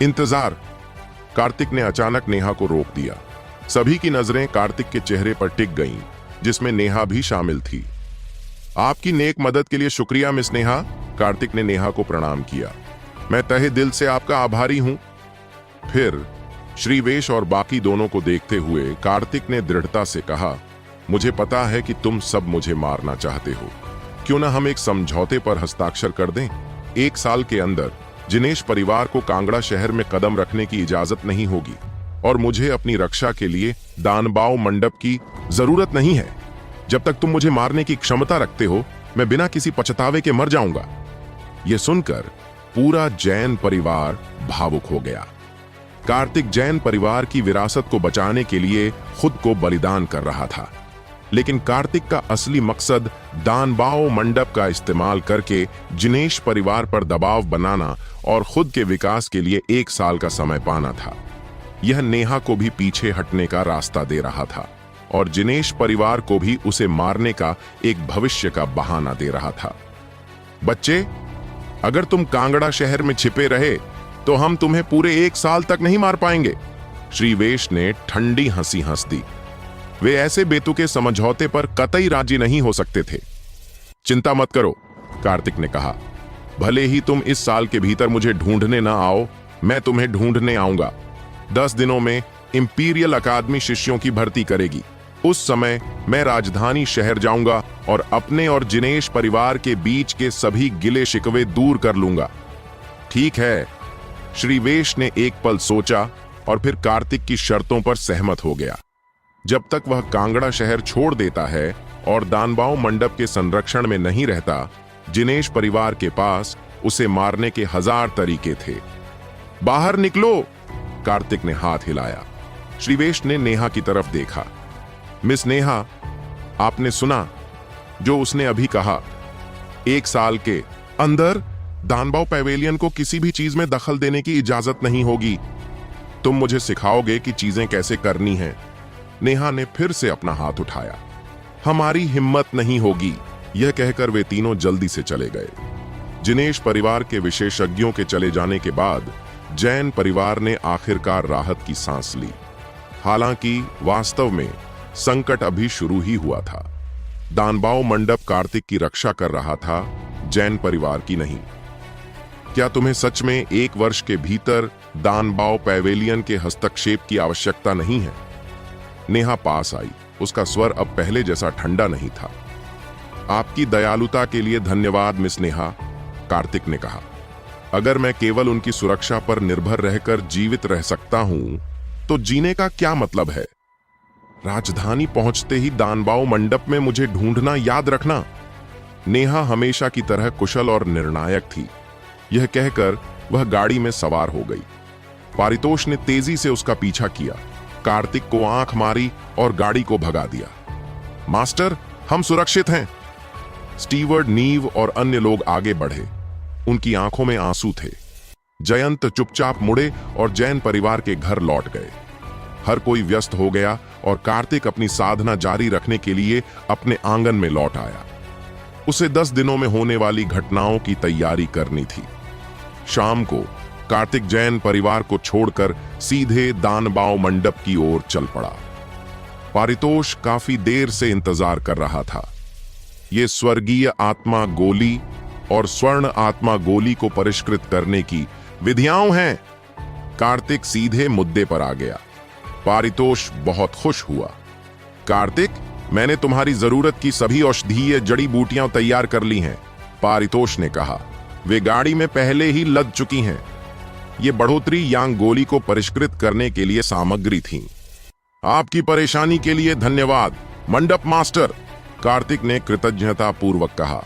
इंतजार! कार्तिक ने अचानक नेहा को रोक दिया। सभी की नजरें कार्तिक के चेहरे पर टिक गईं, जिसमें नेहा भी शामिल थी। आपकी नेक मदद के लिए शुक्रिया मिस नेहा। कार्तिक ने नेहा को प्रणाम किया। मैं तहे दिल से आपका आभारी हूं। फिर श्रीवेश और बाकी दोनों को देखते हुए कार्तिक ने दृढ़ता से कहा, मुझे पता है कि तुम सब मुझे मारना चाहते हो। क्यों ना हम एक समझौते पर हस्ताक्षर कर दें? 1 साल के अंदर जिनेश परिवार को कांगड़ा शहर में कदम रखने की इजाजत नहीं होगी और मुझे अपनी रक्षा के लिए दानबाव मंडप की जरूरत नहीं है। जब तक तुम मुझे मारने की क्षमता रखते हो, मैं बिना किसी पछतावे के मर जाऊंगा। यह सुनकर पूरा जैन परिवार भावुक हो गया। कार्तिक जैन परिवार की विरासत को बचाने के लिए खुद को बलिदान कर रहा था, लेकिन कार्तिक का असली मकसद दानबाव मंडप का इस्तेमाल करके जिनेश परिवार पर दबाव बनाना और खुद के विकास के लिए 1 साल का समय पाना था। यह नेहा को भी पीछे हटने का रास्ता दे रहा था और जिनेश परिवार को भी उसे मारने का एक भविष्य का बहाना दे रहा था। बच्चे, अगर तुम कांगड़ा शहर में छिपे रहे तो हम तुम्हें पूरे 1 साल तक नहीं मार पाएंगे। श्रीवेश ने ठंडी हंसी हंस दी। वे ऐसे बेतुके समझौते पर कतई राजी नहीं हो सकते थे। चिंता मत करो, कार्तिक ने कहा। भले ही तुम इस साल के भीतर मुझे ढूंढने ना आओ, मैं तुम्हें ढूंढने आऊंगा। 10 दिनों में इंपीरियल अकादमी शिष्यों की भर्ती करेगी। उस समय मैं राजधानी शहर जाऊंगा और अपने और जिनेश परिवार के बीच के सभी गिले शिकवे दूर कर लूंगा। ठीक है। श्रीवेश ने एक पल सोचा और फिर कार्तिक की शर्तों पर सहमत हो गया। जब तक वह कांगड़ा शहर छोड़ देता है और दानबाव मंडप के संरक्षण में नहीं रहता, जिनेश परिवार के पास उसे मारने के 1000 तरीके थे। बाहर निकलो! कार्तिक ने हाथ हिलाया। श्रीवेश ने नेहा की तरफ देखा। मिस नेहा, आपने सुना जो उसने अभी कहा? 1 साल के अंदर दानबाव पैवेलियन को किसी भी चीज में दखल देने की इजाजत नहीं होगी। तुम मुझे सिखाओगे कि चीजें कैसे करनी हैं। नेहा ने फिर से अपना हाथ उठाया। हमारी हिम्मत नहीं होगी। यह कहकर वे तीनों जल्दी से चले गए। जिनेश परिवार के विशेषज्ञों के चले जाने के बाद जैन परिवार ने आखिरकार राहत की सांस ली। हालांकि वास्तव में संकट अभी शुरू ही हुआ था। दानबाव मंडप कार्तिक की रक्षा कर रहा था, जैन परिवार की नहीं। क्या तुम्हें सच में 1 वर्ष के भीतर दानबाव पैवेलियन के हस्तक्षेप की आवश्यकता नहीं है? नेहा पास आई। उसका स्वर अब पहले जैसा ठंडा नहीं था। आपकी दयालुता के लिए धन्यवाद मिस नेहा, कार्तिक ने कहा। अगर मैं केवल उनकी सुरक्षा पर निर्भर रहकर जीवित रह सकता हूं तो जीने का क्या मतलब है? राजधानी पहुंचते ही दानबाव मंडप में मुझे ढूंढना याद रखना। नेहा हमेशा की तरह कुशल और निर्णायक थी। यह कहकर वह गाड़ी में सवार हो गई। पारितोष ने तेजी से उसका पीछा किया, कार्तिक को आंख मारी और गाड़ी को भगा दिया। मास्टर, हम सुरक्षित हैं। स्टीवर्ड, नीव और अन्य लोग आगे बढ़े। उनकी आंखों में आंसू थे। जयंत चुपचाप मुड़े और जैन परिवार के घर लौट गए। हर कोई व्यस्त हो गया और कार्तिक अपनी साधना जारी रखने के लिए अपने आंगन में लौट आया। उसे 10 दिनों में होने वाली घटनाओं की तैयारी करनी थी। शाम को कार्तिक जैन परिवार को छोड़कर सीधे दानबाव मंडप की ओर चल पड़ा। पारितोष काफी देर से इंतजार कर रहा था। ये स्वर्गीय आत्मा गोली और स्वर्ण आत्मा गोली को परिष्कृत करने की विधियां हैं। कार्तिक सीधे मुद्दे पर आ गया। पारितोष बहुत खुश हुआ। कार्तिक, मैंने तुम्हारी जरूरत की सभी औषधीय जड़ी बूटियां तैयार कर ली हैं, पारितोष ने कहा। वे गाड़ी में पहले ही लद चुकी हैं। ये बढ़ोतरी यांग गोली को परिष्कृत करने के लिए सामग्री थी। आपकी परेशानी के लिए धन्यवाद मंडप मास्टर, कार्तिक ने कृतज्ञता पूर्वक कहा।